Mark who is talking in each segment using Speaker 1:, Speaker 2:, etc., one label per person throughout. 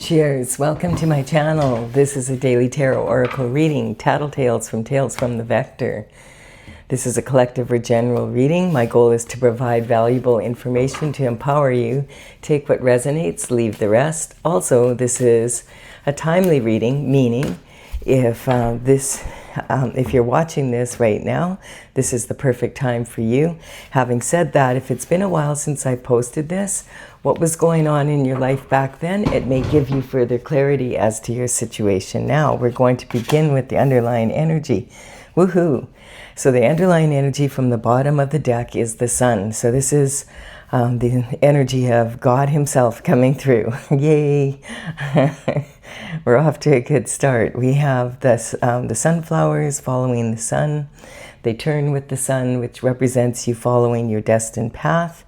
Speaker 1: Cheers! Welcome to my channel. This is a daily tarot oracle reading, Tattletales from Tales from the Vector. This is a collective or general reading. My goal is to provide valuable information to empower you. Take what resonates, leave the rest. Also, this is a timely reading, meaning if you're watching this right now, this is the perfect time for you. Having said that, if it's been a while since I posted this, what was going on in your life back then, it may give you further clarity as to your situation now. We're going to begin with the underlying energy. Woohoo! So the underlying energy from the bottom of the deck is the sun. So this is the energy of God himself coming through. Yay! We're off to a good start. We have this, the sunflowers following the sun. They turn with the sun, which represents you following your destined path.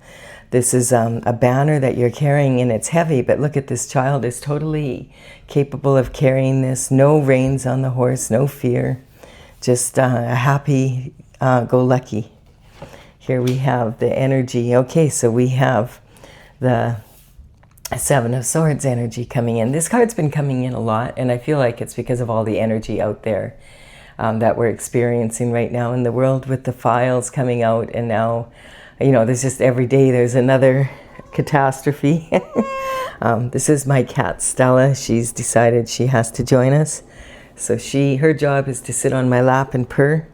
Speaker 1: This is a banner that you're carrying, and it's heavy, but look at this child is totally capable of carrying this. No reins on the horse, no fear, just a happy go lucky. Here we have the energy. Okay, so we have the Seven of Swords energy coming in. This card's been coming in a lot, and I feel like it's because of all the energy out there that we're experiencing right now in the world with the files coming out, and now, you know, there's just every day there's another catastrophe. This is my cat, Stella. She's decided she has to join us. So her job is to sit on my lap and purr.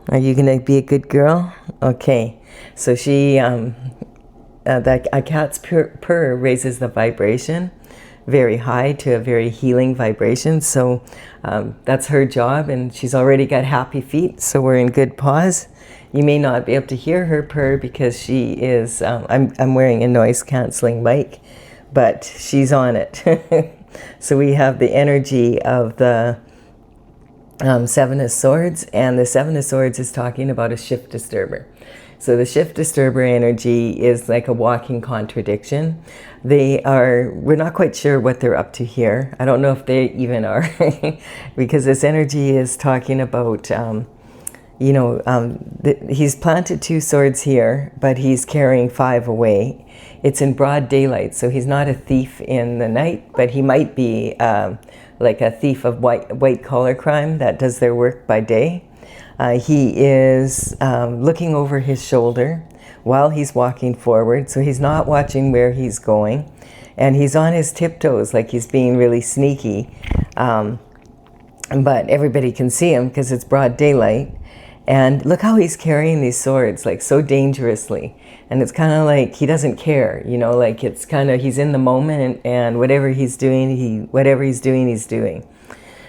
Speaker 1: Are you going to be a good girl? Okay. So a cat's purr raises the vibration very high to a very healing vibration. So that's her job, and she's already got happy feet, so we're in good pause. You may not be able to hear her purr because she is, I'm wearing a noise cancelling mic, but she's on it. So we have the energy of the Seven of Swords, and the Seven of Swords is talking about a shift disturber. So the shift disturber energy is like a walking contradiction. We're not quite sure what they're up to here. I don't know if they even are, because this energy is talking about, he's planted 2 swords here, but he's carrying 5 away. It's in broad daylight, so he's not a thief in the night, but he might be like a thief of white collar crime that does their work by day. He is looking over his shoulder while he's walking forward, so he's not watching where he's going, and he's on his tiptoes like he's being really sneaky, but everybody can see him because it's broad daylight. And look how he's carrying these swords, like so dangerously. And it's kind of like he doesn't care, you know, like it's kind of, he's in the moment, and whatever he's doing, he's doing.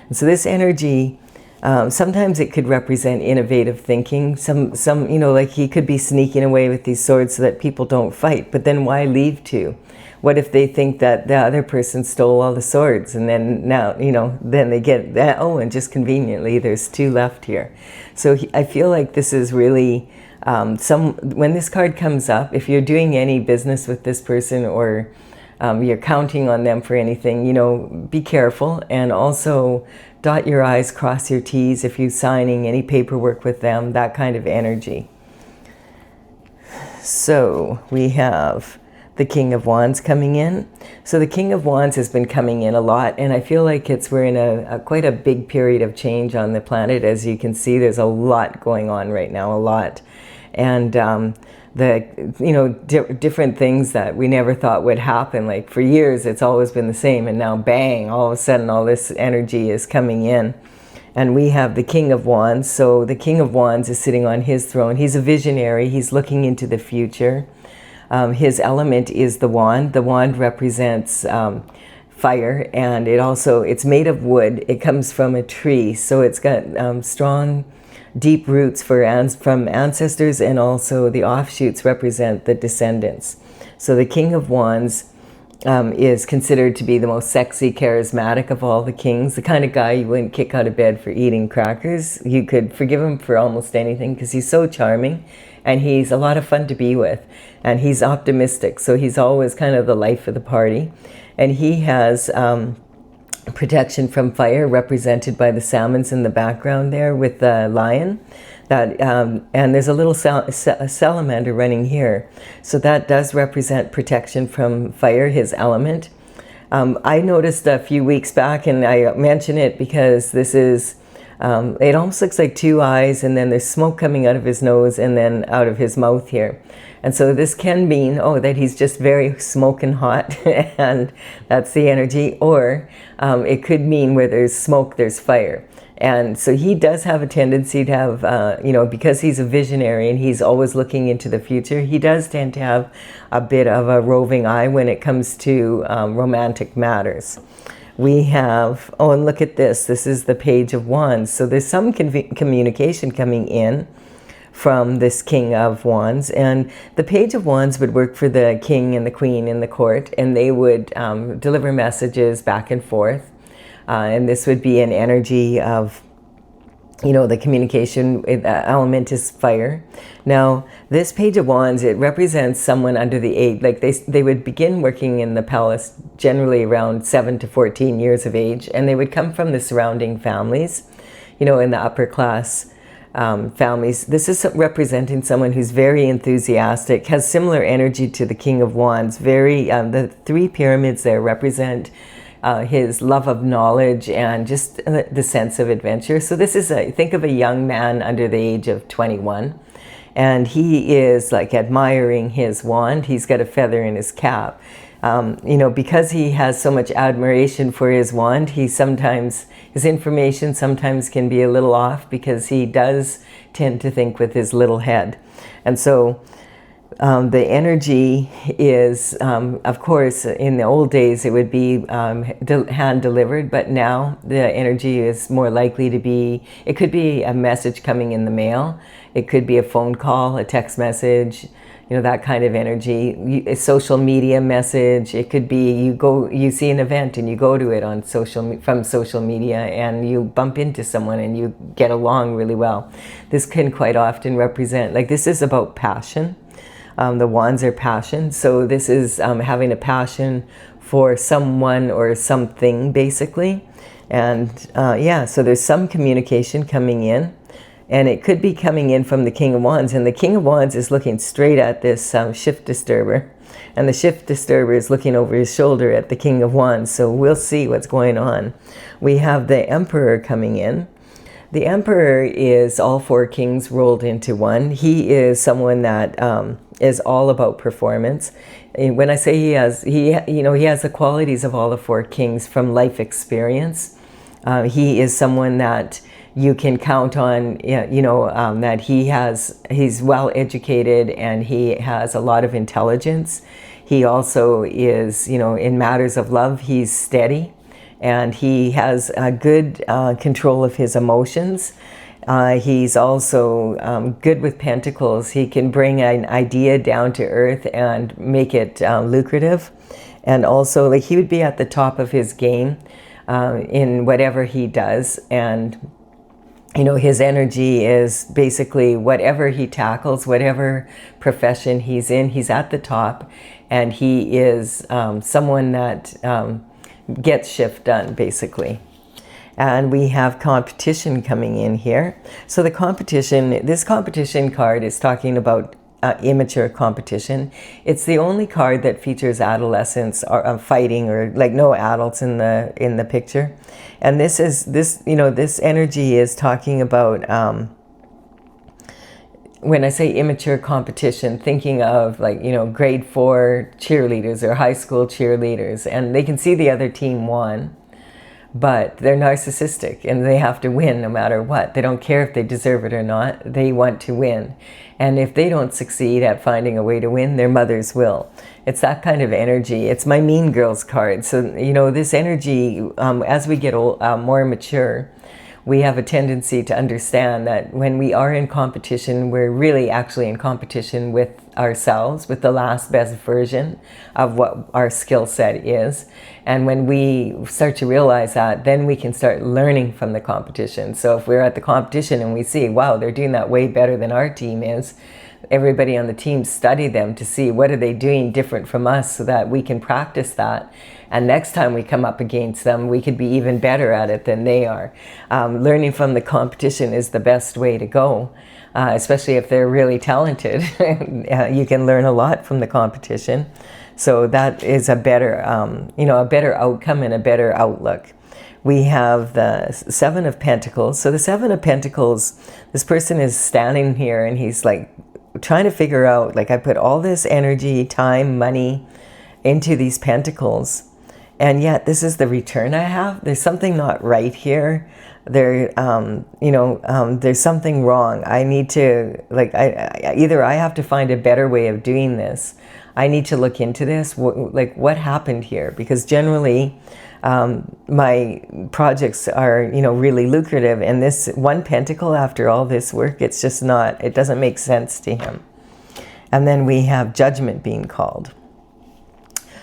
Speaker 1: And so this energy, sometimes it could represent innovative thinking. Some, like he could be sneaking away with these swords so that people don't fight. But then why leave 2? What if they think that the other person stole all the swords, and then now, then they get that, and just conveniently there's 2 left here. So I feel like this is really, when this card comes up, if you're doing any business with this person, or you're counting on them for anything, be careful, and also dot your I's, cross your T's if you're signing any paperwork with them, that kind of energy. So we have the King of Wands coming in. So the King of Wands has been coming in a lot, and I feel like we're in quite a big period of change on the planet. As you can see, there's a lot going on right now, a lot. And different things that we never thought would happen. Like for years, it's always been the same, and now bang, all of a sudden all this energy is coming in. And we have the King of Wands. So the King of Wands is sitting on his throne. He's a visionary. He's looking into the future. His element is the wand. The wand represents fire, and it's made of wood. It comes from a tree, so it's got strong, deep roots from ancestors, and also the offshoots represent the descendants. So the King of Wands is considered to be the most sexy, charismatic of all the kings, the kind of guy you wouldn't kick out of bed for eating crackers. You could forgive him for almost anything because he's so charming, and he's a lot of fun to be with, and he's optimistic, so he's always kind of the life of the party. And he has protection from fire, represented by the salmons in the background there with the lion. And there's a little salamander running here. So that does represent protection from fire, his element. I noticed a few weeks back, and I mention it because this is, it almost looks like two eyes, and then there's smoke coming out of his nose and then out of his mouth here. And so this can mean, oh, that he's just very smoking hot, and that's the energy. Or it could mean where there's smoke, there's fire. And so he does have a tendency to have, you know, because he's a visionary and he's always looking into the future, he does tend to have a bit of a roving eye when it comes to romantic matters. We have, oh, and look at this. This is the Page of Wands. So there's some communication coming in from this King of Wands. And the Page of Wands would work for the king and the queen in the court, and they would deliver messages back and forth. And this would be an energy of, you know, the communication element is fire. Now, this Page of Wands, it represents someone under the age, like they would begin working in the palace generally around 7 to 14 years of age, and they would come from the surrounding families, you know, in the upper class families. This is representing someone who's very enthusiastic, has similar energy to the King of Wands. Very, the three pyramids there represent his love of knowledge and just the sense of adventure. So this is think of a young man under the age of 21, and he is like admiring his wand. He's got a feather in his cap. You know, because he has so much admiration for his wand, his information sometimes can be a little off, because he does tend to think with his little head. And so the energy is, of course, in the old days it would be hand delivered, but now the energy is more likely to be, it could be a message coming in the mail, it could be a phone call, a text message, you know, that kind of energy, a social media message. It could be you see an event and you go to it on from social media, and you bump into someone and you get along really well. This can quite often represent, like, this is about passion. The wands are passion. So this is having a passion for someone or something, basically. And yeah, so there's some communication coming in. And it could be coming in from the King of Wands. And the King of Wands is looking straight at this shift disturber. And the shift disturber is looking over his shoulder at the King of Wands. So we'll see what's going on. We have the Emperor coming in. The Emperor is all four kings rolled into one. He is someone that is all about performance. And when I say he has the qualities of all the four kings from life experience. He is someone that you can count on, that he's well educated and he has a lot of intelligence. He also is, in matters of love, he's steady, and he has a good control of his emotions. He's also good with pentacles. He can bring an idea down to earth and make it lucrative. And also, like, he would be at the top of his game in whatever he does. And his energy is basically whatever he tackles, whatever profession he's in, he's at the top, and he is someone that gets shift done, basically. And we have competition coming in here. So the competition, this competition card is talking about immature competition. It's the only card that features adolescents or fighting, or like no adults in the picture. And this energy is talking about when I say immature competition, thinking of grade 4 cheerleaders or high school cheerleaders, and they can see the other team won, but they're narcissistic and they have to win no matter what. They don't care if they deserve it or not. They want to win. And if they don't succeed at finding a way to win, their mothers will. It's that kind of energy. It's my Mean Girls card. So, this energy, as we get more mature, we have a tendency to understand that when we are in competition, we're really actually in competition with ourselves, with the last best version of what our skill set is. And when we start to realize that, then we can start learning from the competition. So if we're at the competition and we see, wow, they're doing that way better than our team is, everybody on the team study them to see what are they doing different from us so that we can practice that. And next time we come up against them, we could be even better at it than they are. Learning from the competition is the best way to go, especially if they're really talented. You can learn a lot from the competition. So that is a better, a better outcome and a better outlook. We have the Seven of Pentacles. So the Seven of Pentacles, this person is standing here and he's like trying to figure out, like, I put all this energy, time, money into these pentacles, and yet this is the return I have. There's something not right here. There's something wrong. I need to, like, either I have to find a better way of doing this. I need to look into this. What happened here? Because generally, my projects are, really lucrative, and this one pentacle, after all this work, it's just not, it doesn't make sense to him. And then we have judgment being called.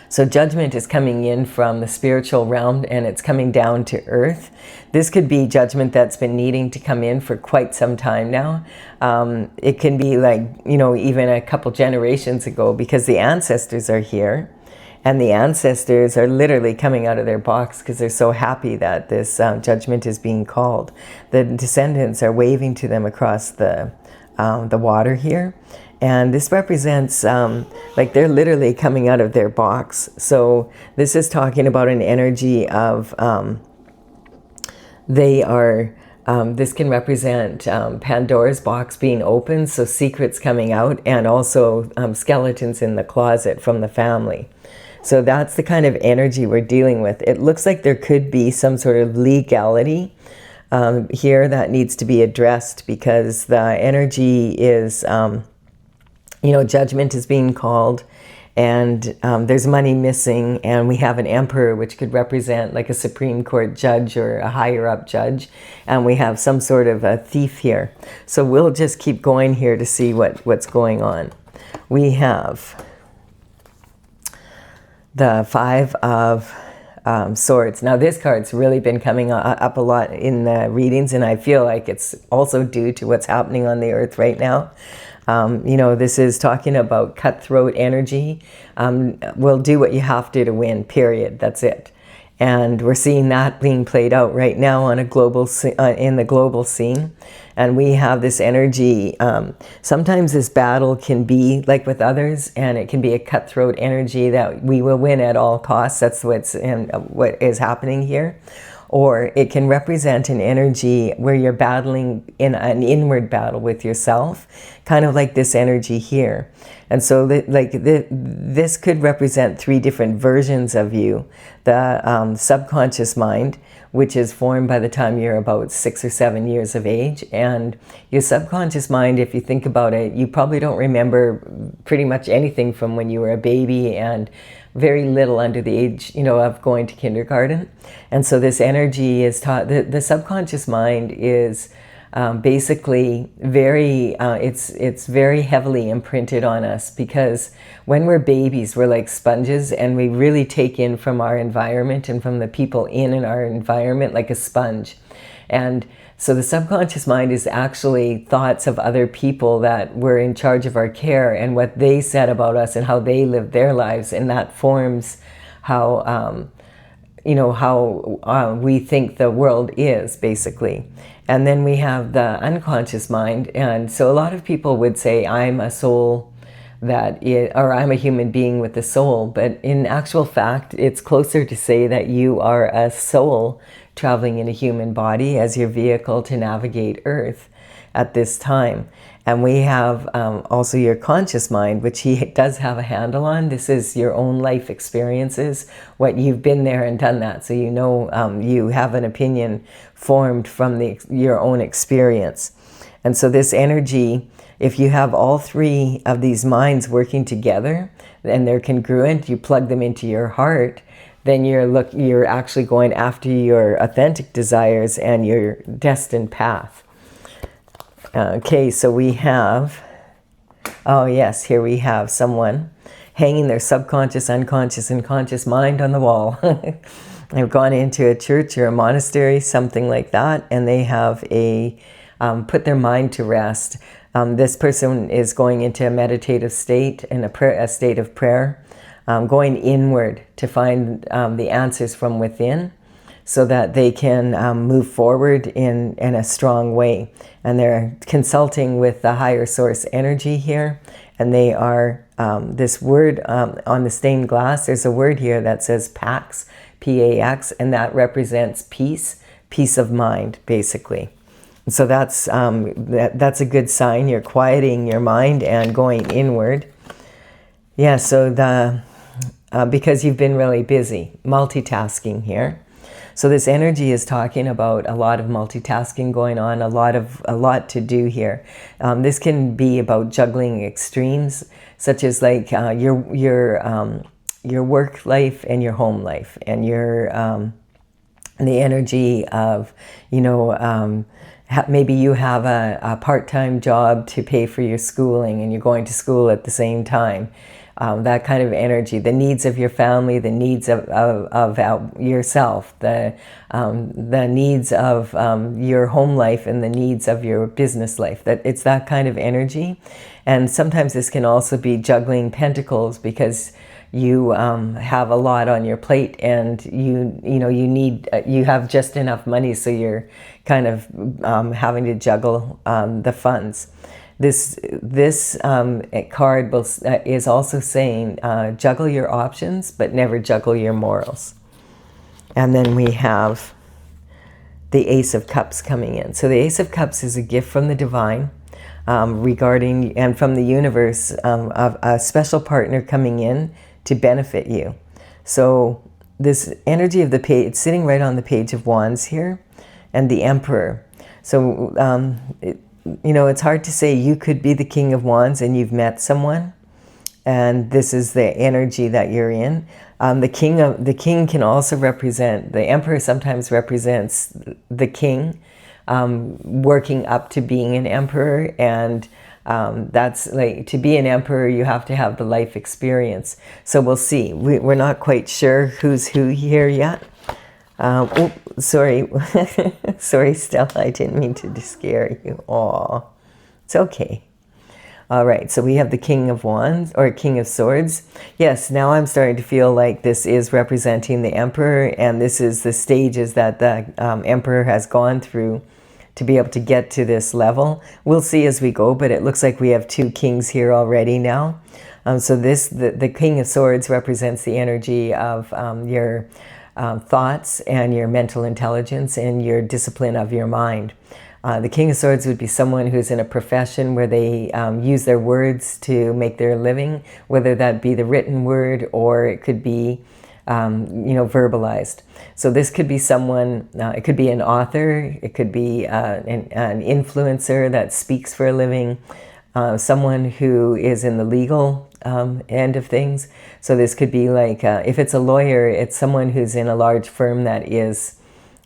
Speaker 1: So judgment is coming in from the spiritual realm, and it's coming down to earth. This could be judgment that's been needing to come in for quite some time now. It can be like, even a couple generations ago, because the ancestors are here. And the ancestors are literally coming out of their box because they're so happy that this judgment is being called. The descendants are waving to them across the water here. And this represents, like, they're literally coming out of their box. So this is talking about an energy of, this can represent Pandora's box being open, so secrets coming out, and also skeletons in the closet from the family. So that's the kind of energy we're dealing with. It looks like there could be some sort of legality here that needs to be addressed, because the energy is, judgment is being called, and there's money missing, and we have an emperor, which could represent like a Supreme Court judge or a higher up judge, and we have some sort of a thief here. So we'll just keep going here to see what's going on. We have the Five of Swords. Now this card's really been coming up a lot in the readings, and I feel like it's also due to what's happening on the earth right now. This is talking about cutthroat energy. We'll do what you have to win, period. That's it. And we're seeing that being played out right now on a global in the global scene. And we have this energy. Sometimes this battle can be like with others, and it can be a cutthroat energy that we will win at all costs. That's what is happening here. Or it can represent an energy where you're battling in an inward battle with yourself, kind of like this energy here. And so this could represent three different versions of you. The subconscious mind, which is formed by the time you're about 6 or 7 years of age. And your subconscious mind, if you think about it, you probably don't remember pretty much anything from when you were a baby, and very little under the age, of going to kindergarten. And so this energy is taught, the subconscious mind is basically very, it's very heavily imprinted on us, because when we're babies, we're like sponges, and we really take in from our environment and from the people in our environment like a sponge. And so the subconscious mind is actually thoughts of other people that were in charge of our care, and what they said about us and how they lived their lives, and that forms how we think the world is, basically. And then we have the unconscious mind, and so a lot of people would say, I'm a soul or I'm a human being with a soul, but in actual fact, it's closer to say that you are a soul traveling in a human body as your vehicle to navigate Earth at this time. And we have also your conscious mind, which he does have a handle on. This is your own life experiences, what you've been there and done that. So you have an opinion formed from your own experience. And so this energy, if you have all three of these minds working together and they're congruent, you plug them into your heart, then you're actually going after your authentic desires and your destined path. Okay, so we have, oh yes, here we have someone hanging their subconscious, unconscious, and conscious mind on the wall. They've gone into a church or a monastery, something like that, and they have put their mind to rest. This person is going into a meditative state and a state of prayer, going inward to find the answers from within, so that they can move forward in a strong way. And they're consulting with the higher source energy here, And they are this word on the stained glass. There's a word here that says Pax, P-A-X, and that represents peace of mind, basically. So that's a good sign. You're quieting your mind and going inward. Yeah, so because you've been really busy, multitasking here. So this energy is talking about a lot of multitasking going on, a lot to do here. This can be about juggling extremes, such as like your work life and your home life, and the energy of, maybe you have a part-time job to pay for your schooling and you're going to school at the same time. That kind of energy, the needs of your family, the needs of yourself, the needs of your home life, and the needs of your business life. That it's that kind of energy. And sometimes this can also be juggling pentacles, because you have a lot on your plate, and you have just enough money, so you're kind of having to juggle the funds. This card is also saying juggle your options, but never juggle your morals. And then we have the Ace of Cups coming in. So the Ace of Cups is a gift from the divine regarding, and from the universe, of a special partner coming in to benefit you. So this energy of the page, it's sitting right on the Page of Wands here, and the Emperor. So it's hard to say. You could be the King of Wands and you've met someone, and this is the energy that you're in. The king can also represent, the Emperor sometimes represents the king, working up to being an emperor, and that's like, to be an emperor you have to have the life experience. So we'll see. We're not quite sure who's who here yet. Oh, sorry. Sorry, Stella, I didn't mean to scare you. Aw, it's okay. All right, so we have the King of Wands, or King of Swords. Yes, now I'm starting to feel like this is representing the Emperor, and this is the stages that the Emperor has gone through to be able to get to this level. We'll see as we go, but it looks like we have two kings here already now. So the King of Swords represents the energy of your thoughts and your mental intelligence and your discipline of your mind. The King of Swords would be someone who's in a profession where they use their words to make their living, whether that be the written word or it could be verbalized. So this could be someone, it could be an author, it could be an influencer that speaks for a living, someone who is in the legal end of things. So this could be like, if it's a lawyer, it's someone who's in a large firm that is,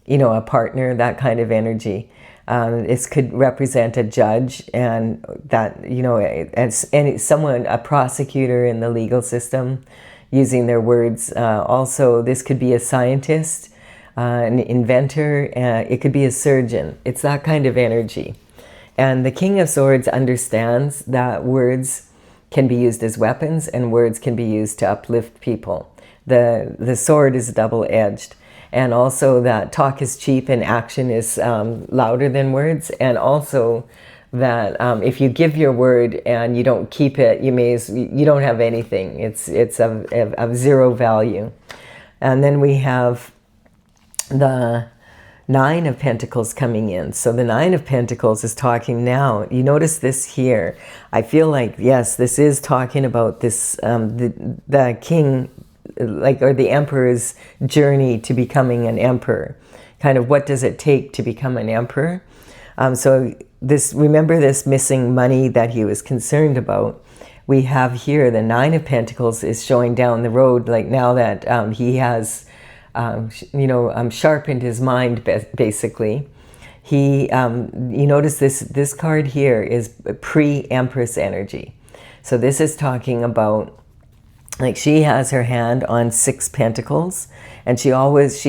Speaker 1: a partner, that kind of energy. This could represent a judge, and that, and someone, a prosecutor in the legal system, using their words. Also, this could be a scientist, an inventor, it could be a surgeon. It's that kind of energy. And the King of Swords understands that words can be used as weapons, and words can be used to uplift people. The sword is double-edged. And also that talk is cheap and action is louder than words. And also that if you give your word and you don't keep it, you don't have anything. It's of zero value. And then we have the Nine of Pentacles coming in. So the Nine of Pentacles is talking now. You notice this here. I feel like, yes, this is talking about this, the king, or the emperor's journey to becoming an emperor. Kind of, what does it take to become an emperor? So remember this missing money that he was concerned about. We have here the Nine of Pentacles is showing down the road, like now that he has sharpened his mind, basically. You notice this card here is pre-Empress energy. So this is talking about, like, she has her hand on 6 pentacles, and she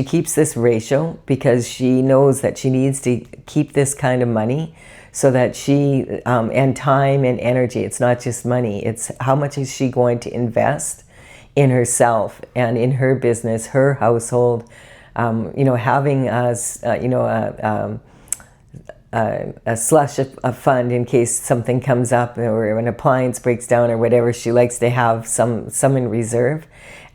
Speaker 1: keeps this ratio because she knows that she needs to keep this kind of money so that she, and time and energy, it's not just money, it's how much is she going to invest in herself and in her business, her household, having a slush of fund in case something comes up or an appliance breaks down or whatever. She likes to have some in reserve.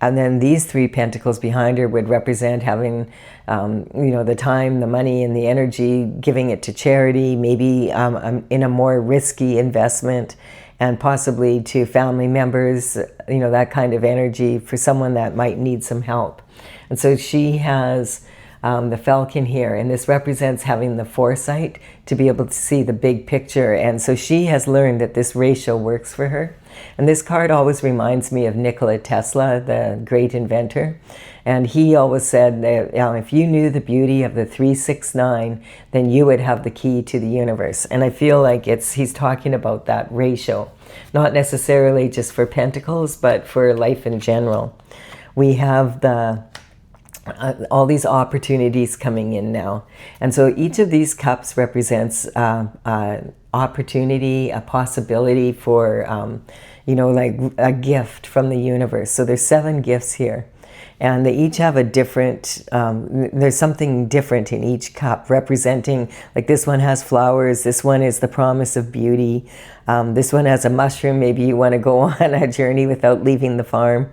Speaker 1: And then these 3 pentacles behind her would represent having, the time, the money, and the energy, giving it to charity, maybe in a more risky investment, and possibly to family members, that kind of energy for someone that might need some help. And so she has the falcon here, and this represents having the foresight to be able to see the big picture. And so she has learned that this ratio works for her. And this card always reminds me of Nikola Tesla, the great inventor. And he always said that if you knew the beauty of the 369, then you would have the key to the universe. And I feel like he's talking about that ratio, not necessarily just for pentacles, but for life in general. We have all these opportunities coming in now. And so each of these cups represents opportunity, a possibility for, like a gift from the universe. So there's 7 gifts here. And they each have a different, there's something different in each cup representing, like this one has flowers, this one is the promise of beauty, this one has a mushroom, maybe you want to go on a journey without leaving the farm.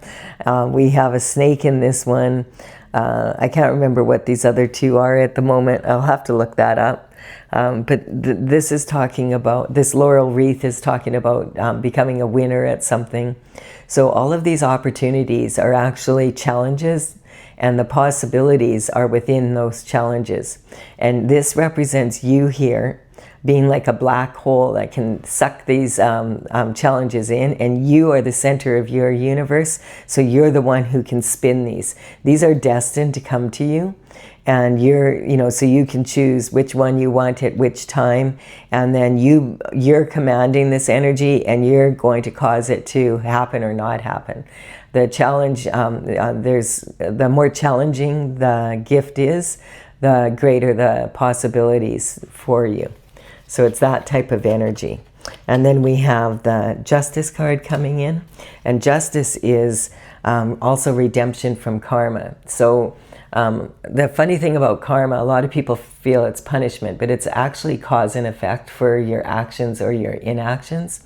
Speaker 1: We have a snake in this one. I can't remember what these other 2 are at the moment. I'll have to look that up. But this is talking about, this laurel wreath is talking about becoming a winner at something. So all of these opportunities are actually challenges, and the possibilities are within those challenges. And this represents you here being like a black hole that can suck these challenges in, and you are the center of your universe, so you're the one who can spin these. These are destined to come to you, and so you can choose which one you want at which time, and then you're commanding this energy, and you're going to cause it to happen or not happen. The challenge, the more challenging the gift is, the greater the possibilities for you. So it's that type of energy. And then we have the Justice card coming in. And Justice is also redemption from karma. So the funny thing about karma, a lot of people feel it's punishment, but it's actually cause and effect for your actions or your inactions.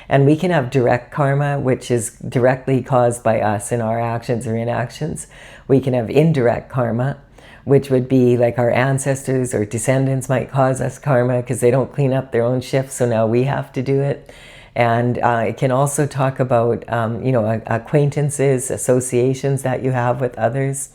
Speaker 1: And we can have direct karma, which is directly caused by us in our actions or inactions. We can have indirect karma, which would be like our ancestors or descendants might cause us karma because they don't clean up their own shifts, so now we have to do it. And it can also talk about, acquaintances, associations that you have with others.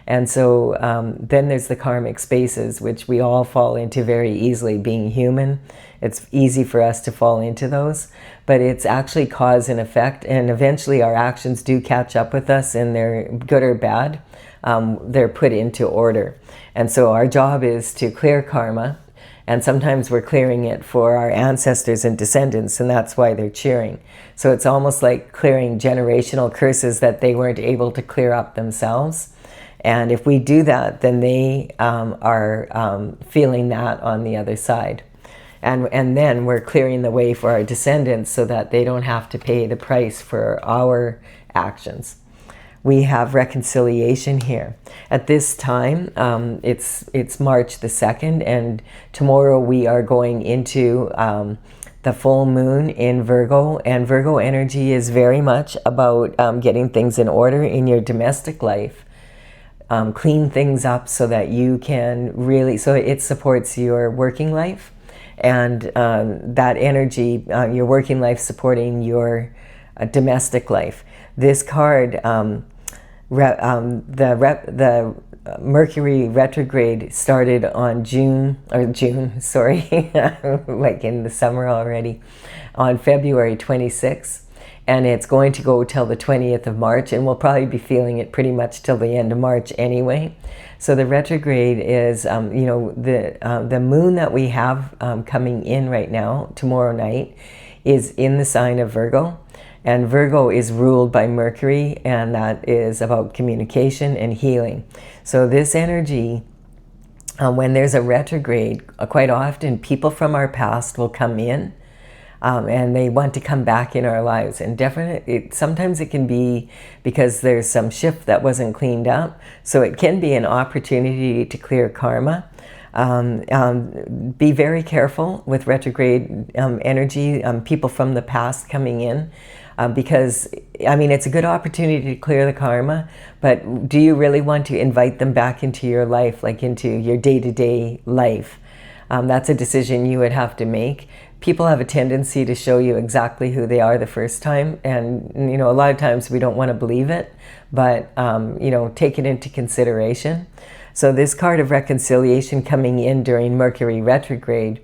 Speaker 1: And so then there's the karmic spaces, which we all fall into very easily. Being human, it's easy for us to fall into those. But it's actually cause and effect, and eventually our actions do catch up with us, and they're good or bad. They're put into order. And so our job is to clear karma, and sometimes we're clearing it for our ancestors and descendants, and that's why they're cheering. So it's almost like clearing generational curses that they weren't able to clear up themselves. And if we do that, then they are feeling that on the other side. And then we're clearing the way for our descendants so that they don't have to pay the price for our actions. We have reconciliation here. At this time, it's March the 2nd, and tomorrow we are going into the full moon in Virgo, and Virgo energy is very much about getting things in order in your domestic life. Clean things up so that you can really, so it supports your working life, and that energy, your working life supporting your domestic life. This card, the Mercury retrograde started on June, like in the summer already, on February 26th. And it's going to go till the 20th of March, and we'll probably be feeling it pretty much till the end of March anyway. So the retrograde is, the moon that we have coming in right now, tomorrow night, is in the sign of Virgo. And Virgo is ruled by Mercury, and that is about communication and healing. So this energy, when there's a retrograde, quite often people from our past will come in. And they want to come back in our lives, and sometimes it can be because there's some shift that wasn't cleaned up, so it can be an opportunity to clear karma. Be very careful with retrograde energy, people from the past coming in, because, I mean, it's a good opportunity to clear the karma, but do you really want to invite them back into your life, like into your day-to-day life? That's a decision you would have to make. People have a tendency to show you exactly who they are the first time, and you know, a lot of times we don't want to believe it, but you know, take it into consideration. So this card of reconciliation coming in during Mercury retrograde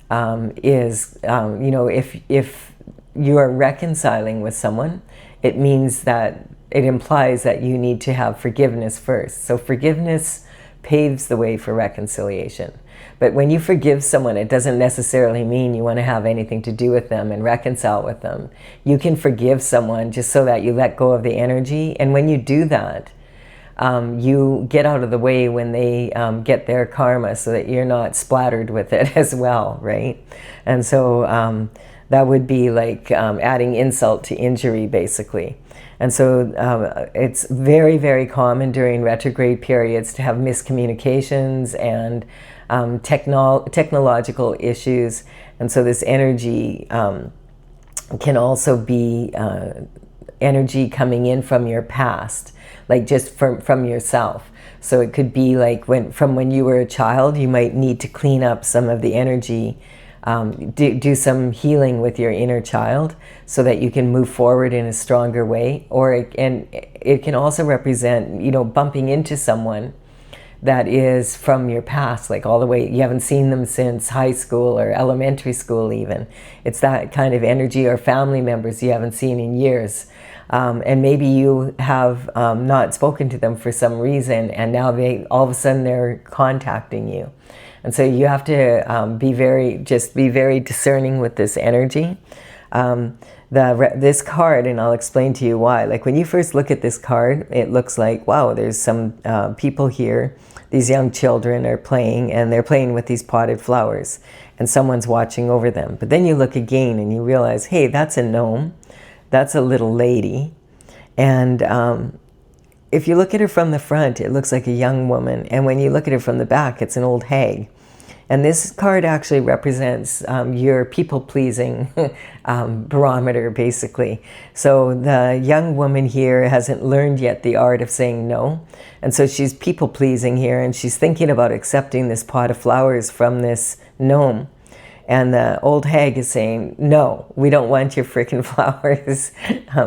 Speaker 1: is, you know, if you are reconciling with someone, it means that it implies that you need to have forgiveness first. So forgiveness paves the way for reconciliation. But when you forgive someone, it doesn't necessarily mean you want to have anything to do with them and reconcile with them. You can forgive someone just so that you let go of the energy. And when you do that, you get out of the way when they get their karma, so that you're not splattered with it as well, right? And so that would be like adding insult to injury, basically. And so it's very, very common during retrograde periods to have miscommunications and technological issues. And so this energy can also be energy coming in from your past, like just from yourself. So it could be like from when you were a child, you might need to clean up some of the energy, do some healing with your inner child so that you can move forward in a stronger way. Or it can also represent, you know, bumping into someone that is from your past, like all the way, you haven't seen them since high school or elementary school even. It's that kind of energy, or family members you haven't seen in years. And maybe you have not spoken to them for some reason, and now all of a sudden they're contacting you. And so you have to be very discerning with this energy. This card, and I'll explain to you why. Like when you first look at this card, it looks like, wow, there's some people here. These young children are playing, and they're playing with these potted flowers, and someone's watching over them. But then you look again and you realize, hey, that's a gnome. That's a little lady. And if you look at her from the front, it looks like a young woman. And when you look at her from the back, it's an old hag. And this card actually represents your people-pleasing barometer, basically. So the young woman here hasn't learned yet the art of saying no. And so she's people-pleasing here, and she's thinking about accepting this pot of flowers from this gnome. And the old hag is saying, no, we don't want your frickin' flowers.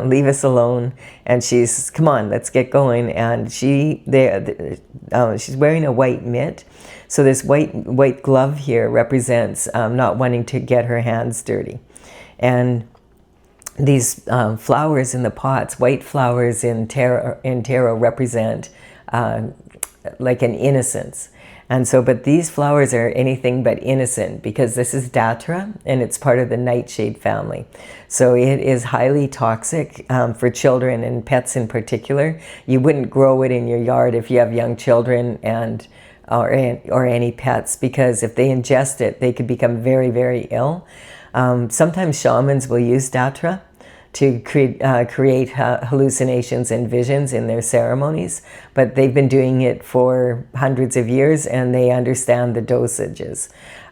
Speaker 1: Leave us alone. And she's, come on, let's get going. And she's wearing a white mitt. So this white glove here represents not wanting to get her hands dirty. And these flowers in the pots, white flowers in tarot represent like an innocence. And so, but these flowers are anything but innocent, because this is Datra and it's part of the nightshade family. So it is highly toxic for children and pets in particular. You wouldn't grow it in your yard if you have young children or any pets, because if they ingest it, they could become very, very ill. Sometimes shamans will use Datra to create hallucinations and visions in their ceremonies, but they've been doing it for hundreds of years and they understand the dosages.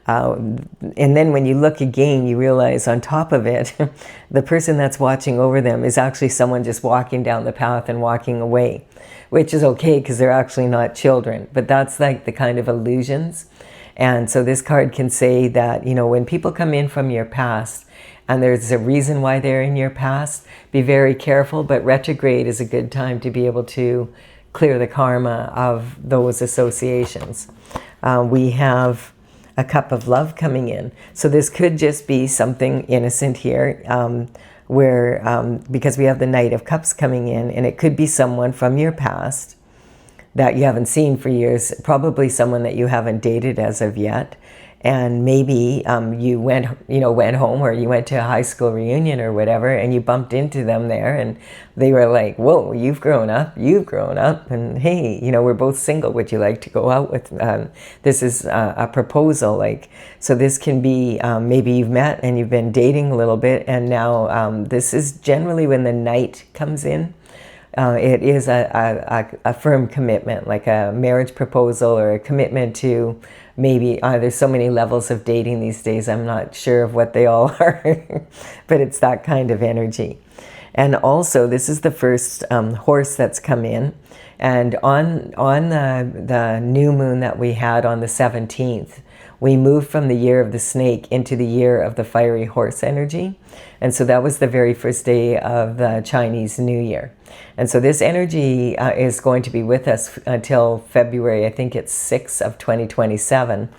Speaker 1: And then when you look again, you realize on top of it, the person that's watching over them is actually someone just walking down the path and walking away, which is okay because they're actually not children, but that's like the kind of illusions. And so this card can say that, you know, when people come in from your past, and there's a reason why they're in your past, be very careful, but retrograde is a good time to be able to clear the karma of those associations. We have a cup of love coming in. So this could just be something innocent here, because we have the Knight of Cups coming in, and it could be someone from your past that you haven't seen for years, probably someone that you haven't dated as of yet. And maybe you went home, or you went to a high school reunion or whatever, and you bumped into them there, and they were like, whoa, you've grown up, and hey, you know, we're both single, would you like to go out with, this is a proposal, like, so this can be, maybe you've met and you've been dating a little bit, and now this is generally when the Knight comes in. It is a firm commitment, like a marriage proposal or a commitment to maybe, there's so many levels of dating these days, I'm not sure of what they all are, but it's that kind of energy. And also, this is the first horse that's come in. And on the new moon that we had on the 17th, we moved from the year of the snake into the year of the fiery horse energy. And so that was the very first day of the Chinese New Year. And so this energy is going to be with us until February, I think it's 6 of 2027.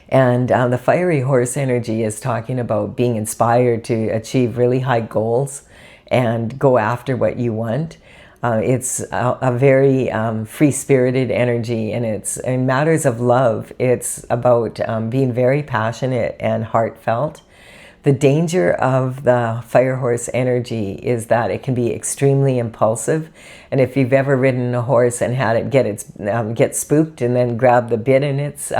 Speaker 1: And the fiery horse energy is talking about being inspired to achieve really high goals and go after what you want. It's a very free-spirited energy, and it's in matters of love. It's about being very passionate and heartfelt. The danger of the fire horse energy is that it can be extremely impulsive, and if you've ever ridden a horse and had it get spooked and then grab the bit in its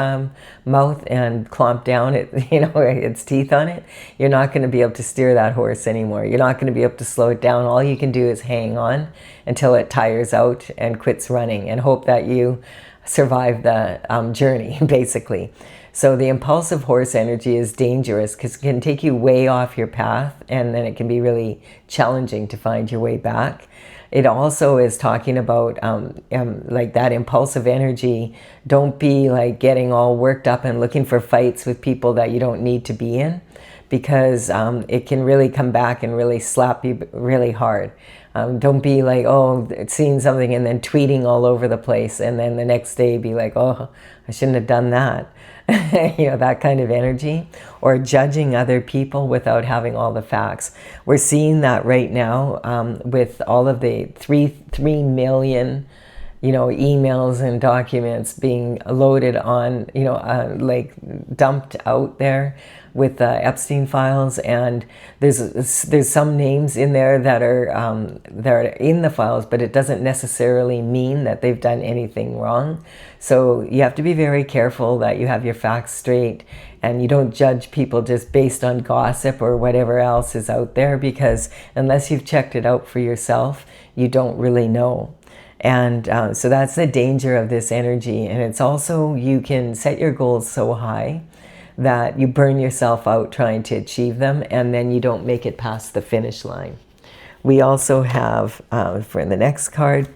Speaker 1: mouth and clomp down its teeth on it, you're not going to be able to steer that horse anymore. You're not going to be able to slow it down. All you can do is hang on until it tires out and quits running and hope that you survive the journey, basically. So the impulsive horse energy is dangerous because it can take you way off your path, and then it can be really challenging to find your way back. It also is talking about like that impulsive energy. Don't be like getting all worked up and looking for fights with people that you don't need to be in, because it can really come back and really slap you really hard. Don't be like, seeing something and then tweeting all over the place, and then the next day be like, oh, I shouldn't have done that. That kind of energy, or judging other people without having all the facts. We're seeing that right now with all of the 3 million, emails and documents being loaded on, like dumped out there with the Epstein files, and there's some names in there that are in the files, but it doesn't necessarily mean that they've done anything wrong. So you have to be very careful that you have your facts straight, and you don't judge people just based on gossip or whatever else is out there, because unless you've checked it out for yourself, you don't really know. And so that's the danger of this energy. And it's also, you can set your goals so high that you burn yourself out trying to achieve them, and then you don't make it past the finish line. We also have, for the next card,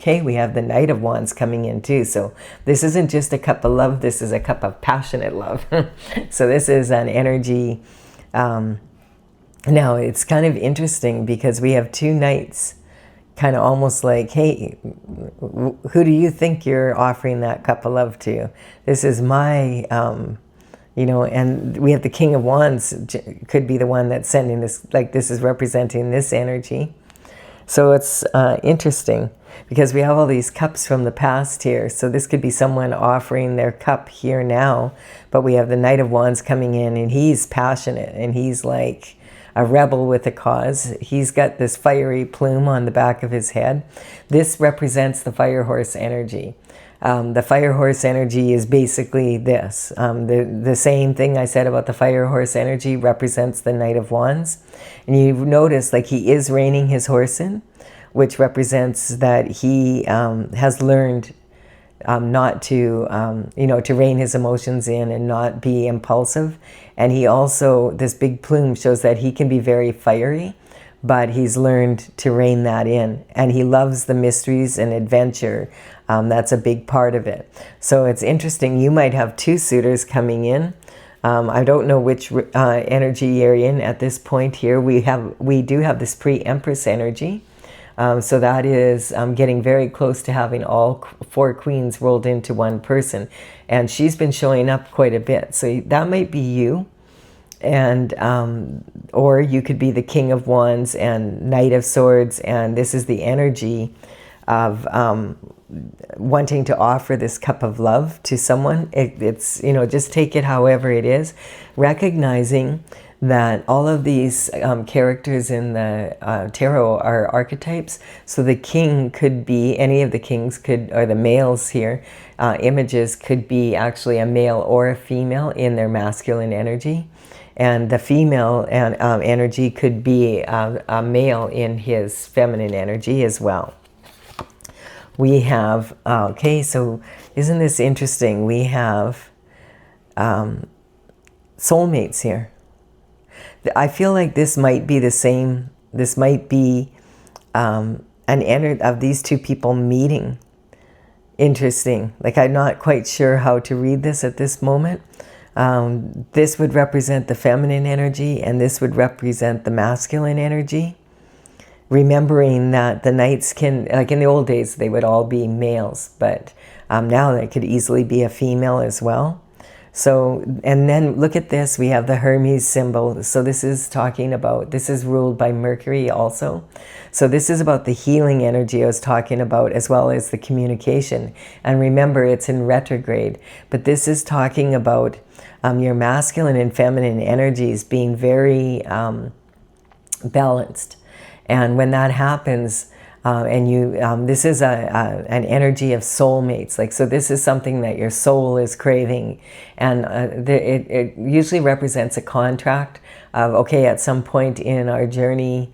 Speaker 1: we have the Knight of Wands coming in too. So this isn't just a cup of love, this is a cup of passionate love. So this is an energy. Now it's kind of interesting because we have two knights, kind of almost like, hey, who do you think you're offering that cup of love to? This is my... and we have the King of Wands, could be the one that's sending this, like this is representing this energy. So it's interesting because we have all these cups from the past here. So this could be someone offering their cup here now, but we have the Knight of Wands coming in, and he's passionate, and he's like a rebel with a cause. He's got this fiery plume on the back of his head. This represents the fire horse energy. The fire horse energy is basically this. The same thing I said about the fire horse energy represents the Knight of Wands. And you notice like he is reining his horse in, which represents that he has learned not to, to rein his emotions in and not be impulsive. And he also, this big plume shows that he can be very fiery, but he's learned to rein that in. And he loves the mysteries and adventure. That's a big part of it. So it's interesting. You might have two suitors coming in. I don't know which energy you're in at this point here. We do have this pre-Empress energy. So that is getting very close to having all 4 queens rolled into one person. And she's been showing up quite a bit. So that might be you. And or you could be the King of Wands and Knight of Swords, and this is the energy of wanting to offer this cup of love to someone. It's just take it however it is, recognizing that all of these characters in the tarot are archetypes. So the king could be, any of the kings could, or the males here, images could be actually a male or a female in their masculine energy. And the female energy could be a male in his feminine energy as well. We have, okay, so isn't this interesting? We have soulmates here. I feel like this might be the same, this might be an energy of these two people meeting. Interesting. Like, I'm not quite sure how to read this at this moment. This would represent the feminine energy, and this would represent the masculine energy. Remembering that the knights can, like in the old days, they would all be males, but now they could easily be a female as well. So, and then look at this, we have the Hermes symbol. So this is talking about, this is ruled by Mercury also. So this is about the healing energy I was talking about, as well as the communication. And remember, it's in retrograde, but this is talking about your masculine and feminine energies being very balanced. And when that happens, and you, this is an energy of soulmates. Like, so this is something that your soul is craving. And it usually represents a contract of, okay, at some point in our journey,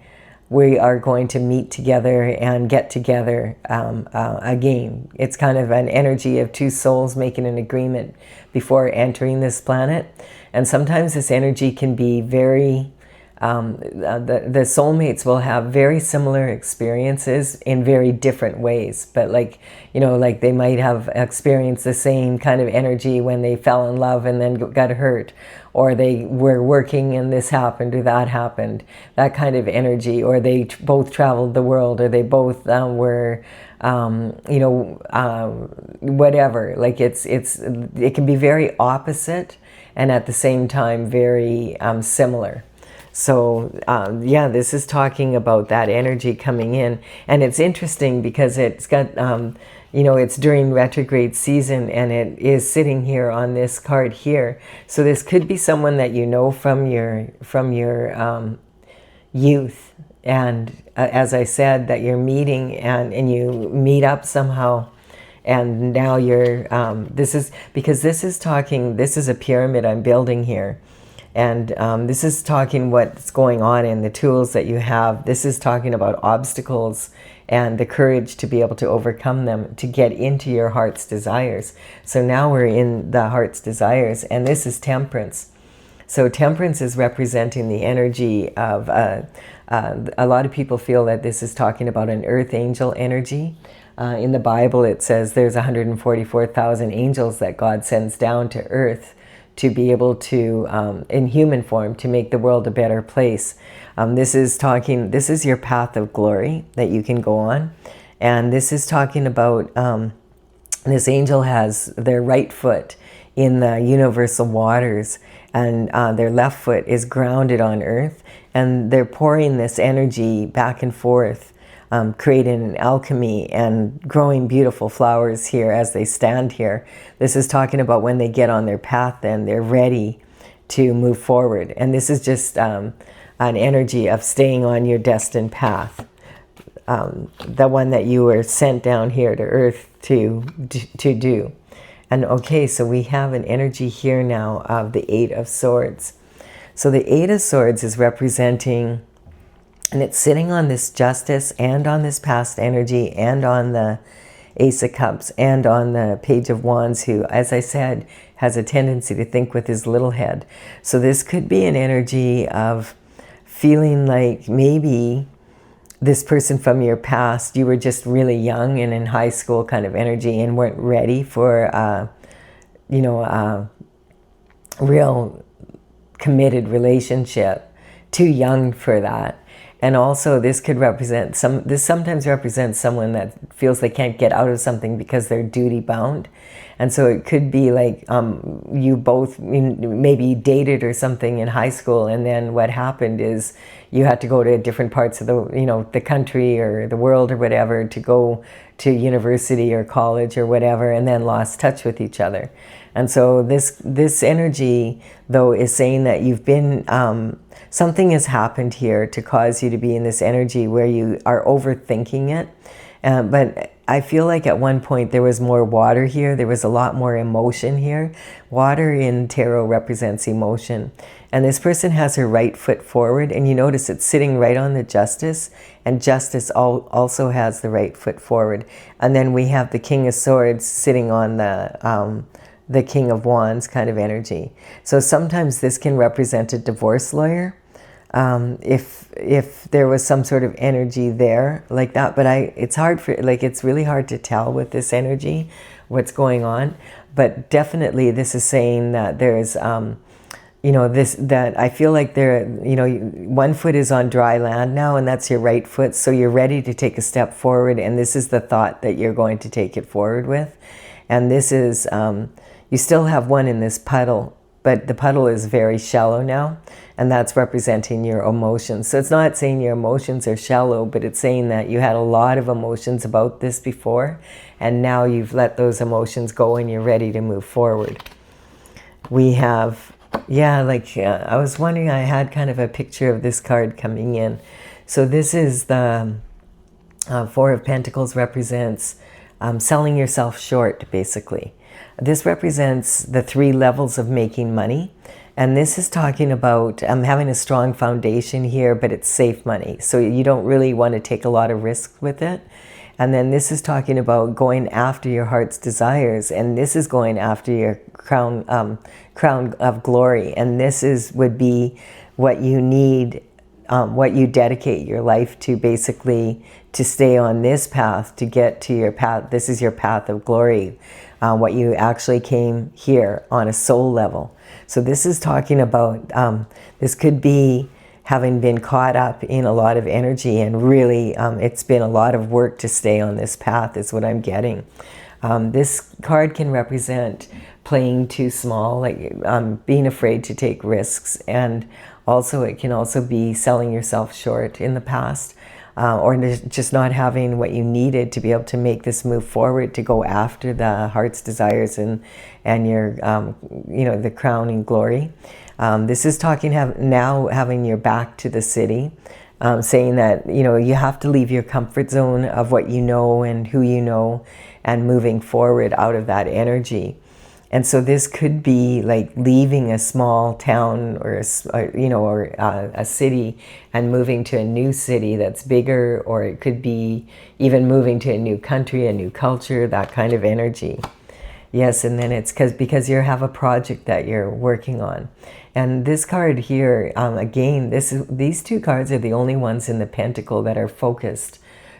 Speaker 1: we are going to meet together and get together again. It's kind of an energy of two souls making an agreement before entering this planet. And sometimes this energy can be very, the soulmates will have very similar experiences in very different ways. But like, you know, like they might have experienced the same kind of energy when they fell in love and then got hurt, or they were working and this happened or that happened, that kind of energy, or they both traveled the world, or they both were, you know, whatever. Like it can be very opposite and at the same time very similar. So yeah, this is talking about that energy coming in. And it's interesting because it's got, you know, it's during retrograde season, and it is sitting here on this card here. So this could be someone that you know from your youth. And as I said, that you're meeting and you meet up somehow. And now you're, this is, because this is talking, this is a pyramid I'm building here. And this is talking what's going on in the tools that you have. This is talking about obstacles and the courage to be able to overcome them, to get into your heart's desires. So now we're in the heart's desires, and this is temperance. So temperance is representing the energy of, a lot of people feel that this is talking about an earth angel energy. In the Bible, it says there's 144,000 angels that God sends down to earth to be able to, in human form, to make the world a better place. This is talking, this is your path of glory that you can go on. And this is talking about, this angel has their right foot in the universal waters, and their left foot is grounded on earth. And they're pouring this energy back and forth, creating an alchemy and growing beautiful flowers here as they stand here. This is talking about when they get on their path, then they're ready to move forward. And this is just an energy of staying on your destined path, the one that you were sent down here to earth to do. And okay, so we have an energy here now of the Eight of Swords. So the Eight of Swords is representing, and it's sitting on this justice and on this past energy and on the Ace of Cups and on the Page of Wands, who, as I said, has a tendency to think with his little head. So this could be an energy of feeling like maybe this person from your past, you were just really young and in high school kind of energy and weren't ready for, you know, a real committed relationship, too young for that. And also this could represent this sometimes represents someone that feels they can't get out of something because they're duty bound. And so it could be like you both maybe dated or something in high school, and then what happened is you had to go to different parts of the, you know, the country or the world or whatever to go to university or college or whatever, and then lost touch with each other. And so this energy, though, is saying that you've been, something has happened here to cause you to be in this energy where you are overthinking it. But I feel like at one point there was more water here. There was a lot more emotion here. Water in tarot represents emotion. And this person has her right foot forward, and you notice it's sitting right on the Justice, and Justice also has the right foot forward. And then we have the King of Swords sitting on the King of Wands kind of energy. So sometimes this can represent a divorce lawyer, if there was some sort of energy there like that. But it's hard for, like, it's really hard to tell with this energy what's going on. But definitely this is saying that there's you know, that I feel like there, you know, one foot is on dry land now, and that's your right foot. So you're ready to take a step forward, and this is the thought that you're going to take it forward with. And this is, you still have one in this puddle, but the puddle is very shallow now, and that's representing your emotions. So it's not saying your emotions are shallow, but it's saying that you had a lot of emotions about this before, and now you've let those emotions go and you're ready to move forward. We have, yeah, like I was wondering, I had kind of a picture of this card coming in. So this is the Four of Pentacles, represents selling yourself short, basically. This represents the 3 levels of making money. And this is talking about having a strong foundation here, but it's safe money. So you don't really want to take a lot of risks with it. And then this is talking about going after your heart's desires. And this is going after your crown of glory. And this would be what you need, what you dedicate your life to, basically, to stay on this path, to get to your path. This is your path of glory, what you actually came here on a soul level. So this is talking about, this could be having been caught up in a lot of energy, and really it's been a lot of work to stay on this path, is what I'm getting. This card can represent playing too small, like being afraid to take risks, and also it can also be selling yourself short in the past, or just not having what you needed to be able to make this move forward, to go after the heart's desires and your, you know, the crowning glory. This is talking now having your back to the city, saying that, you know, you have to leave your comfort zone of what you know and who you know, and moving forward out of that energy. And so this could be like leaving a small town or a city and moving to a new city that's bigger, or it could be even moving to a new country, a new culture, that kind of energy. Yes, and then it's because you have a project that you're working on. And this card here, again, these 2 cards are the only ones in the Pentacle that are focused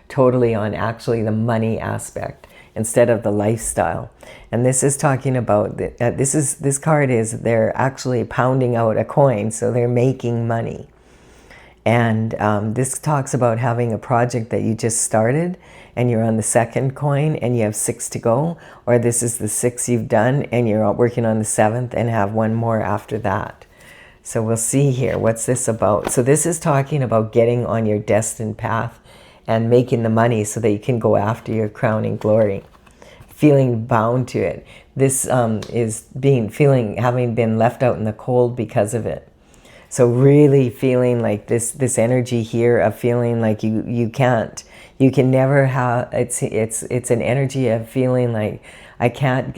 Speaker 1: totally on actually the money aspect instead of the lifestyle. And this is talking about this card is, they're actually pounding out a coin, so they're making money. And this talks about having a project that you just started and you're on the 2nd coin and you have 6 to go, or this is the 6 you've done and you're working on the 7th and have 1 more after that. So we'll see here, what's this about? So this is talking about getting on your destined path and making the money so that you can go after your crowning glory, feeling bound to it. This is having been left out in the cold because of it. So really feeling like this energy here of feeling like you can never have, it's an energy of feeling like I can't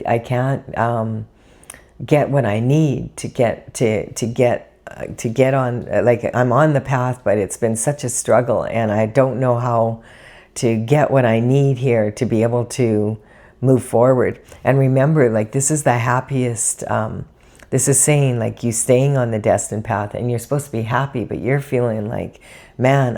Speaker 1: get what I need to get on, like I'm on the path, but it's been such a struggle and I don't know how to get what I need here to be able to move forward. And remember, like, this is the happiest, this is saying like you staying on the destined path and you're supposed to be happy, but you're feeling like, man,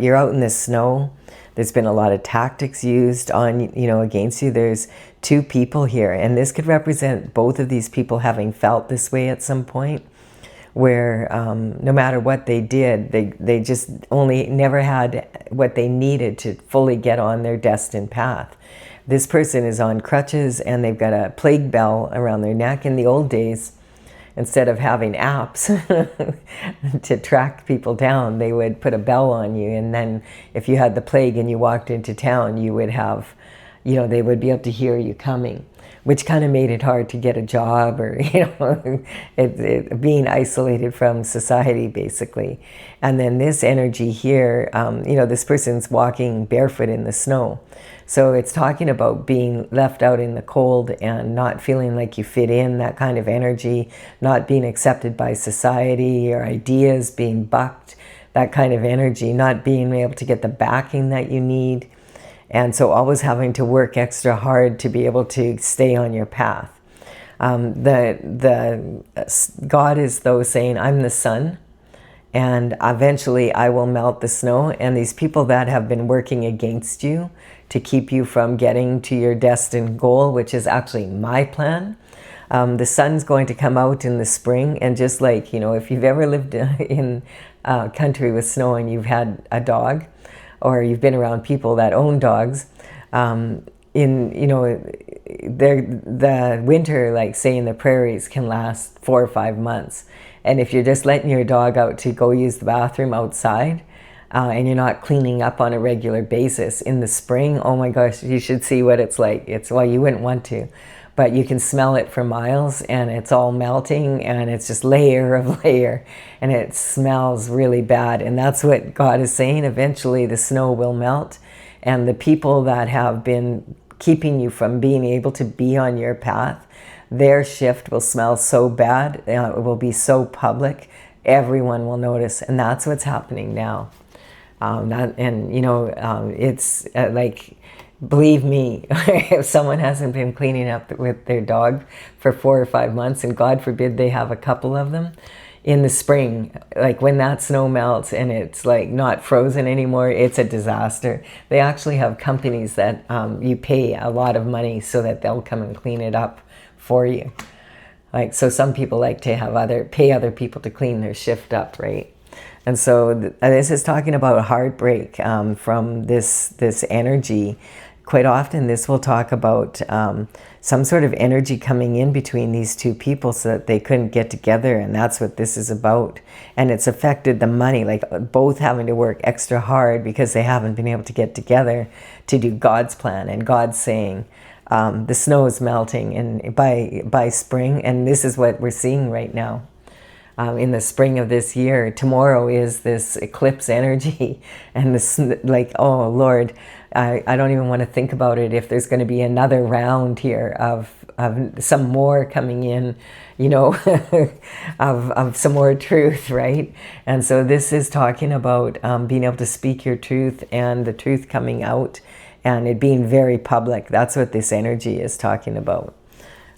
Speaker 1: you're out in the snow. There's been a lot of tactics used on, against you. There's 2 people here, and this could represent both of these people having felt this way at some point, where no matter what they did, they just only never had what they needed to fully get on their destined path. This person is on crutches and they've got a plague bell around their neck. In the old days, instead of having apps to track people down, they would put a bell on you, and then if you had the plague and you walked into town, you would have, you know, they would be able to hear you coming, which kind of made it hard to get a job, or, you know, being isolated from society, basically. And then this energy here, you know, this person's walking barefoot in the snow. So it's talking about being left out in the cold and not feeling like you fit in, that kind of energy, not being accepted by society, your ideas being bucked, that kind of energy, not being able to get the backing that you need. And so always having to work extra hard to be able to stay on your path. God is though saying, I'm the sun, and eventually I will melt the snow. And these people that have been working against you to keep you from getting to your destined goal, which is actually my plan. The sun's going to come out in the spring, and just like, you know, if you've ever lived in a country with snow and you've had a dog, or you've been around people that own dogs, you know, the winter, like say in the prairies, can last 4 or 5 months. And if you're just letting your dog out to go use the bathroom outside, and you're not cleaning up on a regular basis in the spring, oh my gosh, you should see what it's like. Well, you wouldn't want to, but you can smell it for miles, and it's all melting, and it's just layer of layer, and it smells really bad. And that's what God is saying. Eventually the snow will melt, and the people that have been keeping you from being able to be on your path, their shift will smell so bad, it will be so public, everyone will notice. And that's what's happening now. You know, it's like, believe me, if someone hasn't been cleaning up with their dog for 4 or 5 months, and God forbid they have a couple of them, in the spring, like when that snow melts and it's like not frozen anymore, it's a disaster. They actually have companies that you pay a lot of money so that they'll come and clean it up for you. Like, so some people like to pay other people to clean their shift up, right? And so this is talking about a heartbreak from this energy. Quite often this will talk about some sort of energy coming in between these two people so that they couldn't get together, and that's what this is about. And it's affected the money, like both having to work extra hard because they haven't been able to get together to do God's plan. And God's saying, the snow is melting and by spring, and this is what we're seeing right now. In the spring of this year, tomorrow is this eclipse energy, and this, like, oh Lord, I don't even want to think about it, if there's going to be another round here of some more coming in, you know, of some more truth, right? And so this is talking about being able to speak your truth, and the truth coming out, and it being very public. That's what this energy is talking about,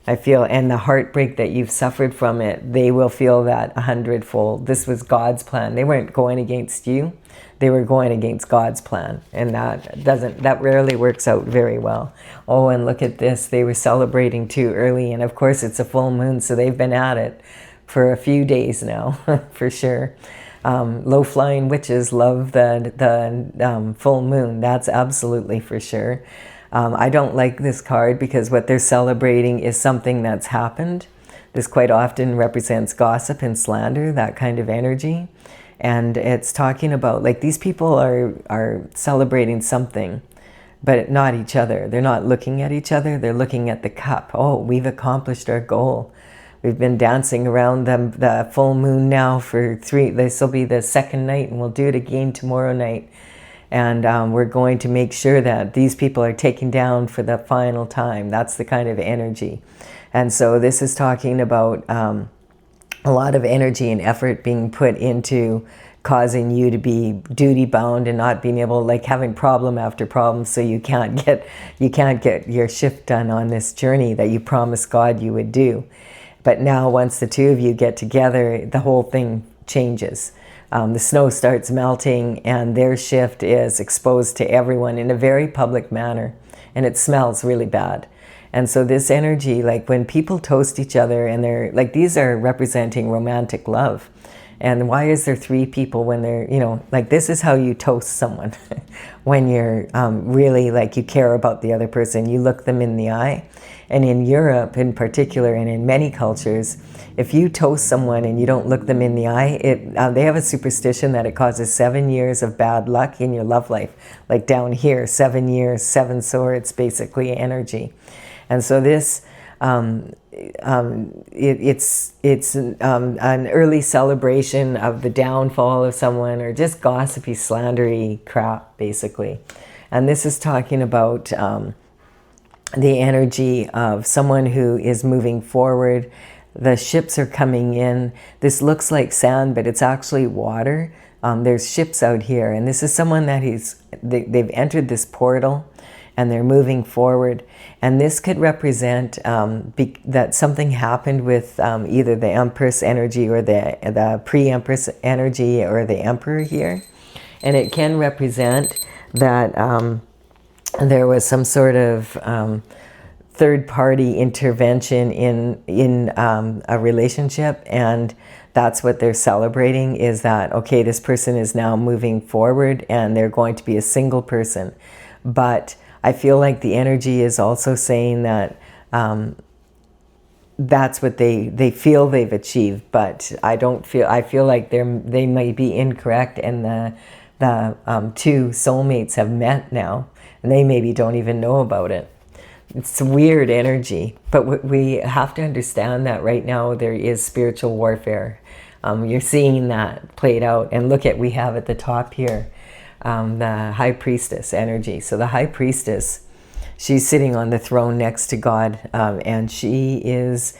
Speaker 1: I feel. And the heartbreak that you've suffered from it, they will feel that 100-fold. This was God's plan. They weren't going against you. They were going against God's plan. And that rarely works out very well. Oh, and look at this. They were celebrating too early. And of course it's a full moon, so they've been at it for a few days now, for sure. Low-flying witches love the full moon. That's absolutely for sure. I don't like this card because what they're celebrating is something that's happened. This quite often represents gossip and slander, that kind of energy. And it's talking about, like, these people are celebrating something, but not each other. They're not looking at each other. They're looking at the cup. Oh, we've accomplished our goal. We've been dancing around the full moon now for this will be the second night, and we'll do it again tomorrow night. And we're going to make sure that these people are taken down for the final time. That's the kind of energy. And so this is talking about a lot of energy and effort being put into causing you to be duty bound and not being able, like having problem after problem, so you can't get your shift done on this journey that you promised God you would do. But now once the two of you get together, the whole thing changes. The snow starts melting, and their shift is exposed to everyone in a very public manner, and it smells really bad. And so this energy, like when people toast each other, and they're like, these are representing romantic love. And why is there 3 people when they're, you know, like this is how you toast someone when you're really like you care about the other person. You look them in the eye. And in Europe in particular, and in many cultures, if you toast someone and you don't look them in the eye, they have a superstition that it causes 7 years of bad luck in your love life. Like down here, 7 years, 7 swords, basically energy. And so this, it's an early celebration of the downfall of someone, or just gossipy, slandery crap, basically. And this is talking about the energy of someone who is moving forward. The ships are coming in. This looks like sand, but it's actually water. There's ships out here, and this is someone that they've entered this portal and they're moving forward. And this could represent that something happened with either the Empress energy or the pre-Empress energy or the Emperor here. And it can represent that there was some sort of third-party intervention in a relationship, and that's what they're celebrating, is that, okay, this person is now moving forward and they're going to be a single person. But I feel like the energy is also saying that that's what they feel they've achieved, but I feel like they might be incorrect, and the 2 soulmates have met now, and they maybe don't even know about it. It's weird energy, but we have to understand that right now there is spiritual warfare. You're seeing that played out, and look at, we have at the top here, the High Priestess energy. So the High Priestess, she's sitting on the throne next to God, and she is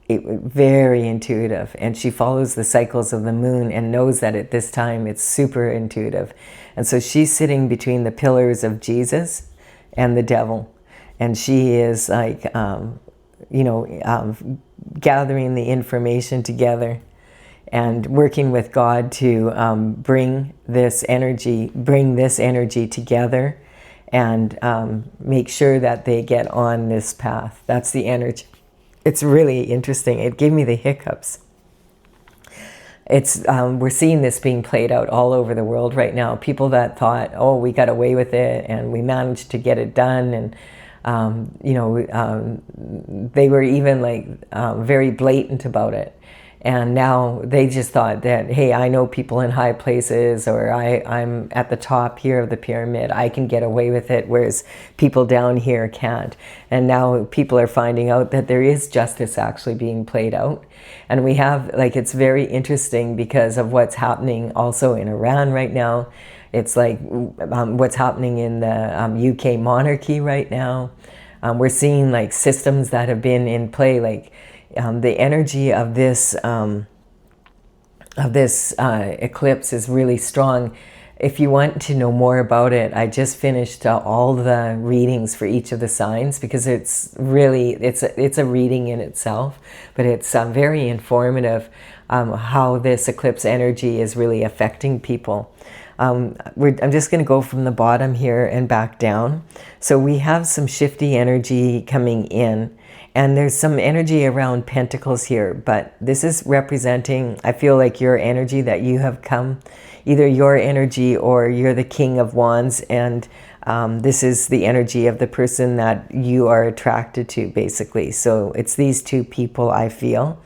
Speaker 1: very intuitive, and she follows the cycles of the moon and knows that at this time it's super intuitive. And so she's sitting between the pillars of Jesus and the devil, and she is like, gathering the information together and working with God to bring this energy together, and make sure that they get on this path. That's the energy. It's really interesting. It gave me the hiccups. We're seeing this being played out all over the world right now. People that thought, oh, we got away with it and we managed to get it done, and they were even like very blatant about it. And now they just thought that, hey, I know people in high places, or I'm at the top here of the pyramid, I can get away with it, whereas people down here can't. And now people are finding out that there is justice actually being played out. And we have, like, it's very interesting because of what's happening also in Iran right now. It's like what's happening in the UK monarchy right now. We're seeing like systems that have been in play, like the energy of this eclipse is really strong. If you want to know more about it, I just finished all the readings for each of the signs, because it's really, it's a reading in itself, but it's very informative how this eclipse energy is really affecting people. I'm just going to go from the bottom here and back down. So we have some shifty energy coming in, and there's some energy around pentacles here, but this is representing, I feel like, your energy that you have come, either your energy or you're the King of Wands, and this is the energy of the person that you are attracted to, basically. So it's these 2 people, I feel.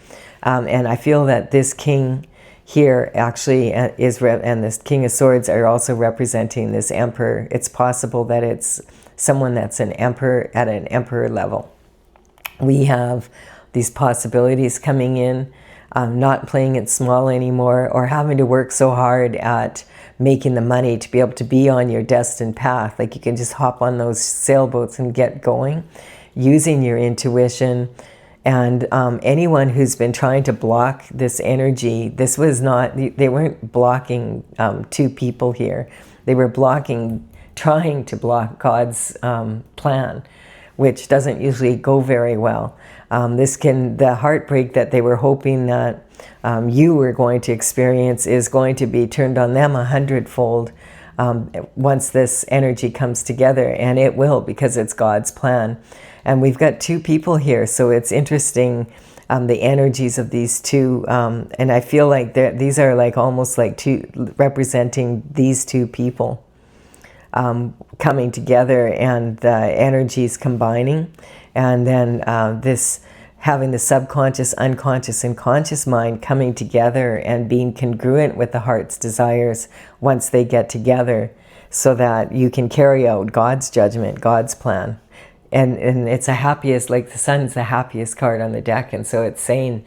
Speaker 1: And I feel that this king here actually is, and this King of Swords are also representing this Emperor. It's possible that it's someone that's an emperor at an emperor level. We have these possibilities coming in, not playing it small anymore, or having to work so hard at making the money to be able to be on your destined path. Like, you can just hop on those sailboats and get going, using your intuition. And anyone who's been trying to block this energy, this was not, they weren't blocking 2 people here. They were trying to block God's plan, which doesn't usually go very well. The heartbreak that they were hoping that you were going to experience is going to be turned on them 100-fold once this energy comes together, and it will, because it's God's plan. And we've got 2 people here, so it's interesting the energies of these two, and I feel like these are like almost like two representing these two people coming together, and the energies combining, and then this having the subconscious, unconscious, and conscious mind coming together and being congruent with the heart's desires once they get together, so that you can carry out God's judgment, God's plan. And it's the happiest, like the sun's the happiest card on the deck. And so it's saying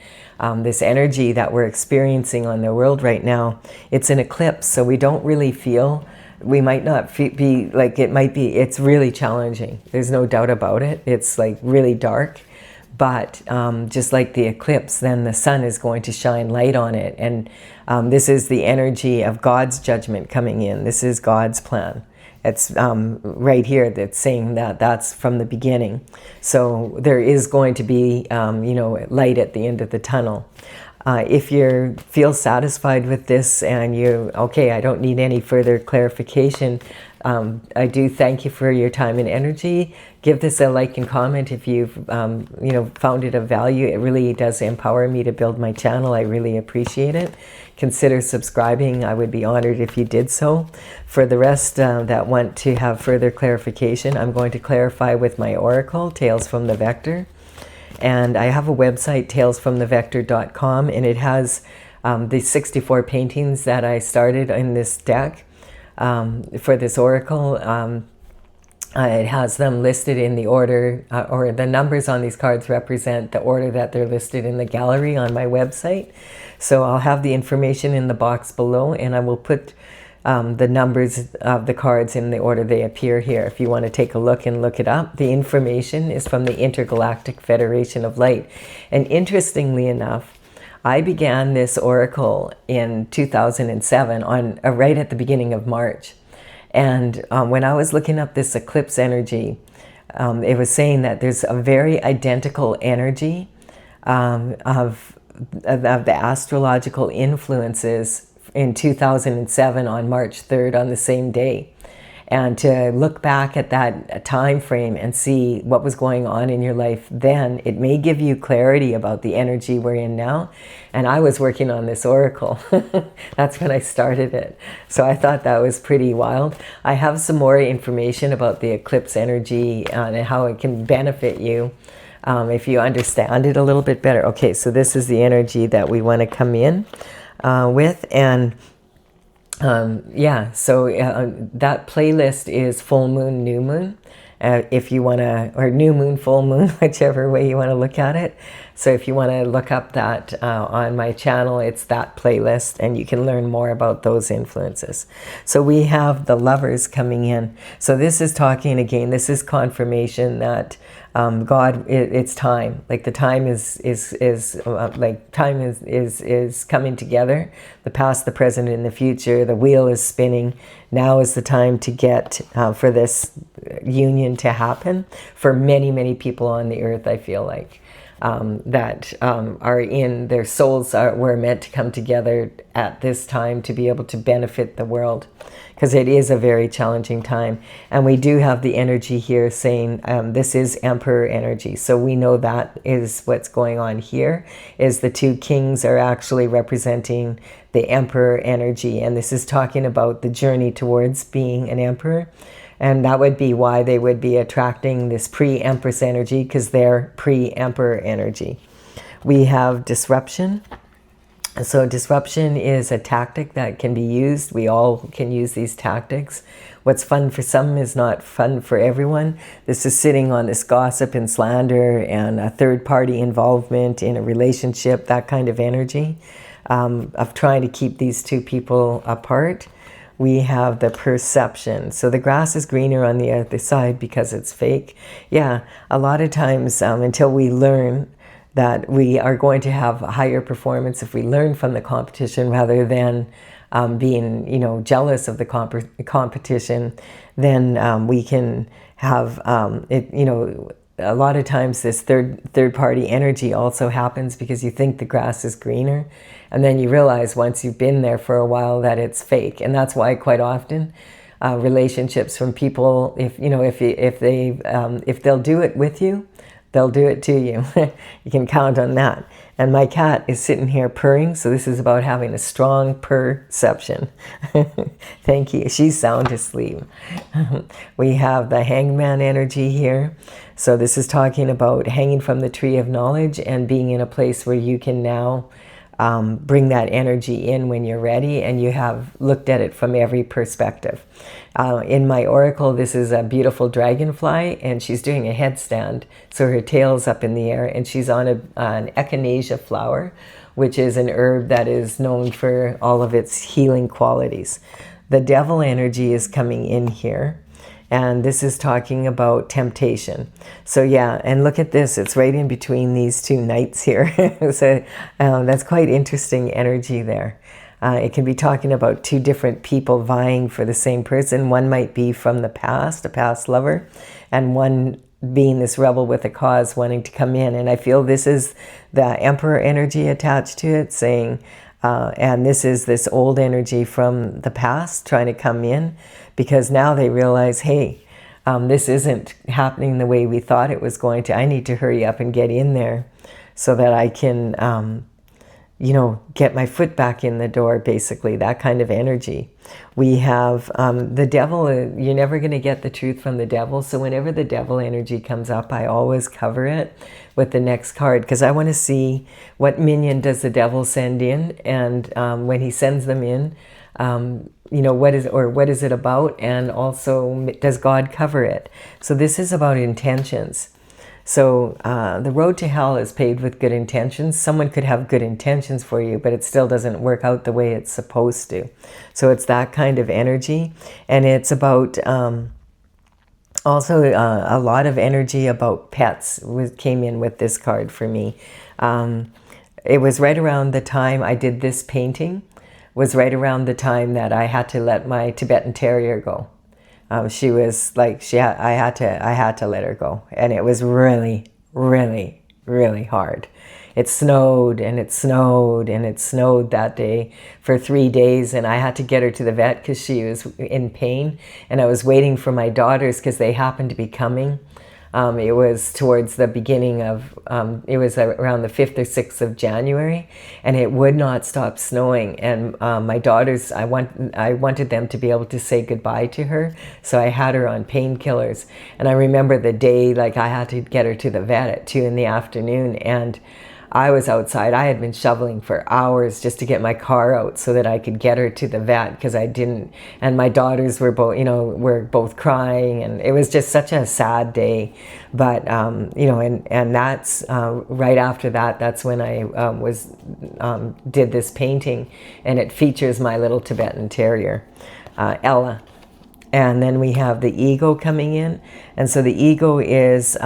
Speaker 1: this energy that we're experiencing on the world right now, it's an eclipse. So we don't really feel, we might not be like, it might be, it's really challenging. There's no doubt about it. It's like really dark. But just like the eclipse, then the sun is going to shine light on it. And this is the energy of God's judgment coming in. This is God's plan. It's right here that's saying that that's from the beginning. So there is going to be, light at the end of the tunnel. If you feel satisfied with this and okay, I don't need any further clarification, I do thank you for your time and energy. Give this a like and comment if you've, found it of value. It really does empower me to build my channel. I really appreciate it. Consider subscribing. I would be honored if you did so. For the rest that want to have further clarification, I'm going to clarify with my oracle, Tales from the Vector. And I have a website, talesfromthevector.com, and it has the 64 paintings that I started in this deck for this oracle. It has them listed in the order, or the numbers on these cards represent the order that they're listed in the gallery on my website. So I'll have the information in the box below, and I will put the numbers of the cards in the order they appear here. If you want to take a look and look it up, the information is from the Intergalactic Federation of Light. And interestingly enough, I began this oracle in 2007 on right at the beginning of March. And when I was looking up this eclipse energy, it was saying that there's a very identical energy of the astrological influences in 2007 on March 3rd on the same day. And to look back at that time frame and see what was going on in your life then, it may give you clarity about the energy we're in now. And I was working on this oracle. That's when I started it. So I thought that was pretty wild. I have some more information about the eclipse energy and how it can benefit you if you understand it a little bit better. Okay, so this is the energy that we want to come in with. And that playlist is full moon, new moon, if you want to, or new moon, full moon, whichever way you want to look at it. So if you want to look up that on my channel, it's that playlist, and you can learn more about those influences. So we have the Lovers coming in. So this is talking again, this is confirmation that God, it's time. Like the time is coming together. The past, the present, and the future. The wheel is spinning. Now is the time to get for this union to happen for many, many people on the earth. I feel like that are in their souls were meant to come together at this time to be able to benefit the world, because it is a very challenging time. And we do have the energy here saying this is Emperor energy. So we know that is what's going on here, is the two kings are actually representing the Emperor energy. And this is talking about the journey towards being an emperor. And that would be why they would be attracting this pre-empress energy, because they're pre-emperor energy. We have disruption. So disruption is a tactic that can be used. We all can use these tactics. What's fun for some is not fun for everyone. This is sitting on this gossip and slander and a third-party involvement in a relationship, that kind of energy of trying to keep these two people apart. We have the perception. So the grass is greener on the other side because it's fake. Yeah, a lot of times until we learn that we are going to have a higher performance if we learn from the competition rather than being, jealous of the competition, then we can have a lot of times this third party energy also happens because you think the grass is greener, and then you realize once you've been there for a while that it's fake. And that's why quite often relationships from people, if they'll do it with you, they'll do it to you. You can count on that. And my cat is sitting here purring, so this is about having a strong perception. Thank you. She's sound asleep. We have the hangman energy here. So this is talking about hanging from the tree of knowledge and being in a place where you can now bring that energy in when you're ready and you have looked at it from every perspective. In my oracle, this is a beautiful dragonfly, and she's doing a headstand, so her tail's up in the air, and she's on an echinacea flower, which is an herb that is known for all of its healing qualities. The devil energy is coming in here, and this is talking about temptation. So yeah, and look at this, it's right in between these two knights here. So that's quite interesting energy there. It can be talking about two different people vying for the same person. One might be from the past, a past lover, and one being this rebel with a cause wanting to come in. And I feel this is the Emperor energy attached to it, saying, and this is this old energy from the past trying to come in, because now they realize, hey, this isn't happening the way we thought it was going to. I need to hurry up and get in there so that I can get my foot back in the door, basically, that kind of energy. We have the devil. You're never going to get the truth from the devil. So whenever the devil energy comes up, I always cover it with the next card, because I want to see what minion does the devil send in, and when he sends them in, what is it about, and also does God cover it? So this is about intentions. So the road to hell is paved with good intentions. Someone could have good intentions for you, but it still doesn't work out the way it's supposed to. So it's that kind of energy. And it's about also a lot of energy about pets came in with this card for me. It was right around the time I did this painting, was right around the time that I had to let my Tibetan Terrier go. She was like, I had to let her go. And it was really, really, really hard. It snowed and it snowed and it snowed that day for 3 days. And I had to get her to the vet because she was in pain. And I was waiting for my daughters because they happened to be coming. It was towards the beginning of, it was around the 5th or 6th of January, and it would not stop snowing. And my daughters, I wanted them to be able to say goodbye to her, so I had her on painkillers. And I remember the day, like I had to get her to the vet at 2 in the afternoon, and I was outside. I had been shoveling for hours just to get my car out so that I could get her to the vet, because I didn't, and my daughters were both crying, and it was just such a sad day. But and that's right after that, that's when I did this painting, and it features my little Tibetan Terrier, Ella. And then we have the ego coming in, and so the ego is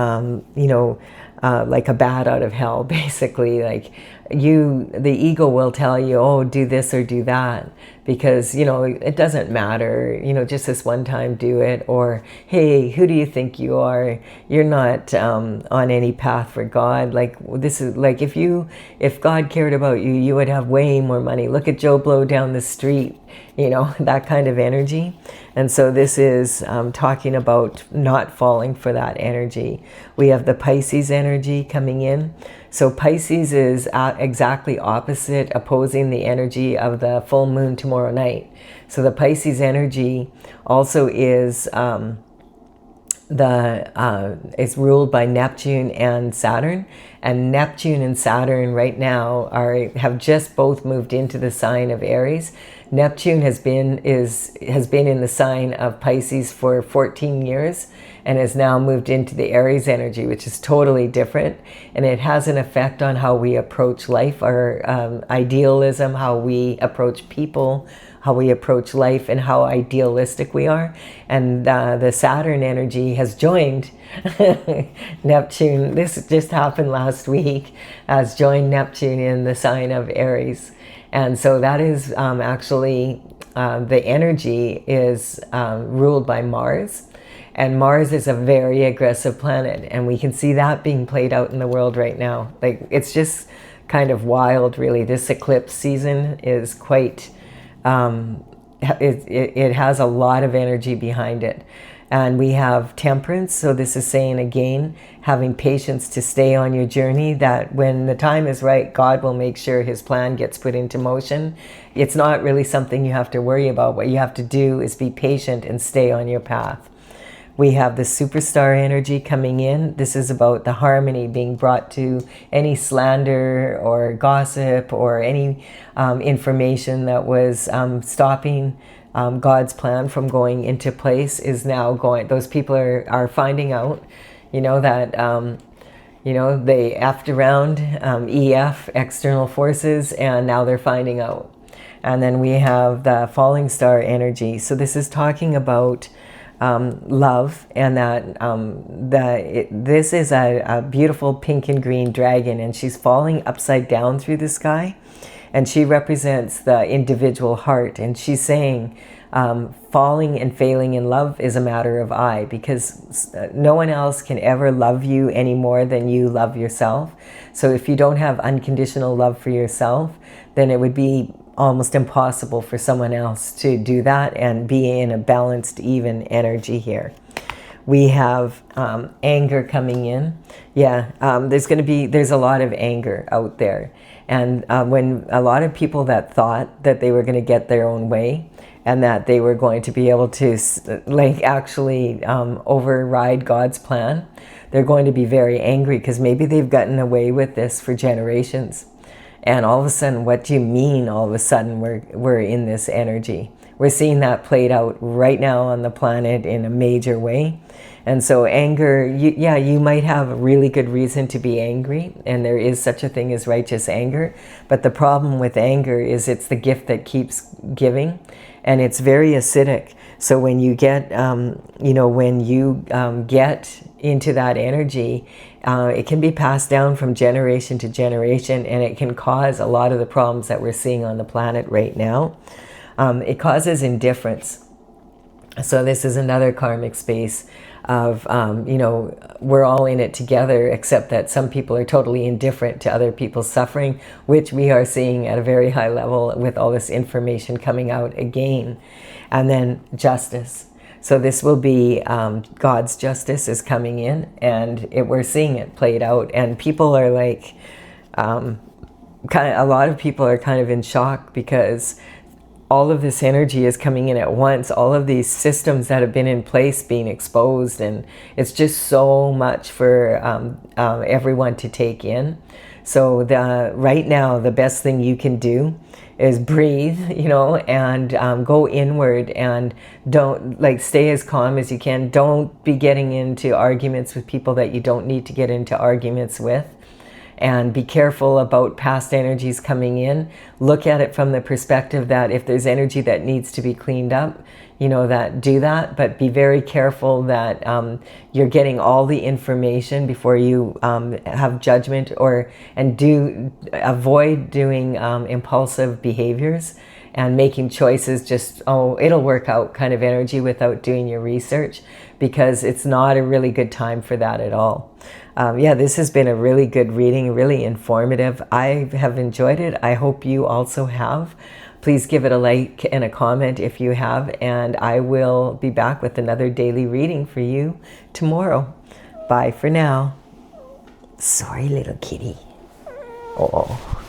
Speaker 1: like a bat out of hell, basically. Like the ego will tell you, oh, do this or do that, because it doesn't matter, just this one time do it. Or, hey, who do you think you are? You're not on any path for God. Like, this is like, if God cared about you, you would have way more money. Look at Joe Blow down the street, that kind of energy. And so this is talking about not falling for that energy. We have the Pisces energy coming in. So Pisces is exactly opposite, opposing the energy of the full moon tomorrow night. So the Pisces energy also is it's ruled by Neptune and Saturn, and Neptune and Saturn right now have just both moved into the sign of Aries. Neptune has been in the sign of Pisces for 14 years and has now moved into the Aries energy, which is totally different, and it has an effect on how we approach life, our idealism, how we approach people, how we approach life, and how idealistic we are. And the Saturn energy has joined Neptune. This just happened last week, has joined Neptune in the sign of Aries. And so that is actually, the energy is ruled by Mars. And Mars is a very aggressive planet. And we can see that being played out in the world right now. Like, it's just kind of wild, really. This eclipse season is quite, it has a lot of energy behind it. And we have temperance, so this is saying again, having patience to stay on your journey, that when the time is right, God will make sure his plan gets put into motion. It's not really something you have to worry about. What you have to do is be patient and stay on your path. We have the superstar energy coming in. This is about the harmony being brought to any slander or gossip or any information that was stopping God's plan from going into place is now going. Those people are finding out, that, they effed around, EF, external forces, and now they're finding out. And then we have the falling star energy. So this is talking about love, and that this is a beautiful pink and green dragon, and she's falling upside down through the sky, and she represents the individual heart, and she's saying falling and failing in love is a matter of I, because no one else can ever love you any more than you love yourself. So if you don't have unconditional love for yourself, then it would be almost impossible for someone else to do that and be in a balanced, even energy here. We have anger coming in. Yeah, there's a lot of anger out there. And when a lot of people that thought that they were going to get their own way and that they were going to be able to actually override God's plan, they're going to be very angry because maybe they've gotten away with this for generations. And all of a sudden, what do you mean all of a sudden we're in this energy? We're seeing that played out right now on the planet in a major way. And so anger, you might have a really good reason to be angry, and there is such a thing as righteous anger. But the problem with anger is it's the gift that keeps giving, and it's very acidic. So when you get, get into that energy, it can be passed down from generation to generation, and it can cause a lot of the problems that we're seeing on the planet right now. It causes indifference. So this is another karmic space of, we're all in it together, except that some people are totally indifferent to other people's suffering, which we are seeing at a very high level with all this information coming out again. And then justice. So this will be God's justice is coming in, and we're seeing it played out. And people are like, a lot of people are kind of in shock because all of this energy is coming in at once. All of these systems that have been in place being exposed, and it's just so much for everyone to take in. So right now, the best thing you can do is breathe, and go inward, and don't stay as calm as you can. Don't be getting into arguments with people that you don't need to get into arguments with. And be careful about past energies coming in. Look at it from the perspective that if there's energy that needs to be cleaned up, do that. But be very careful that you're getting all the information before you have judgment, and avoid doing impulsive behaviors and making choices just, it'll work out kind of energy without doing your research, because it's not a really good time for that at all. This has been a really good reading, really informative. I have enjoyed it. I hope you also have. Please give it a like and a comment if you have, and I will be back with another daily reading for you tomorrow. Bye for now. Sorry, little kitty. Oh.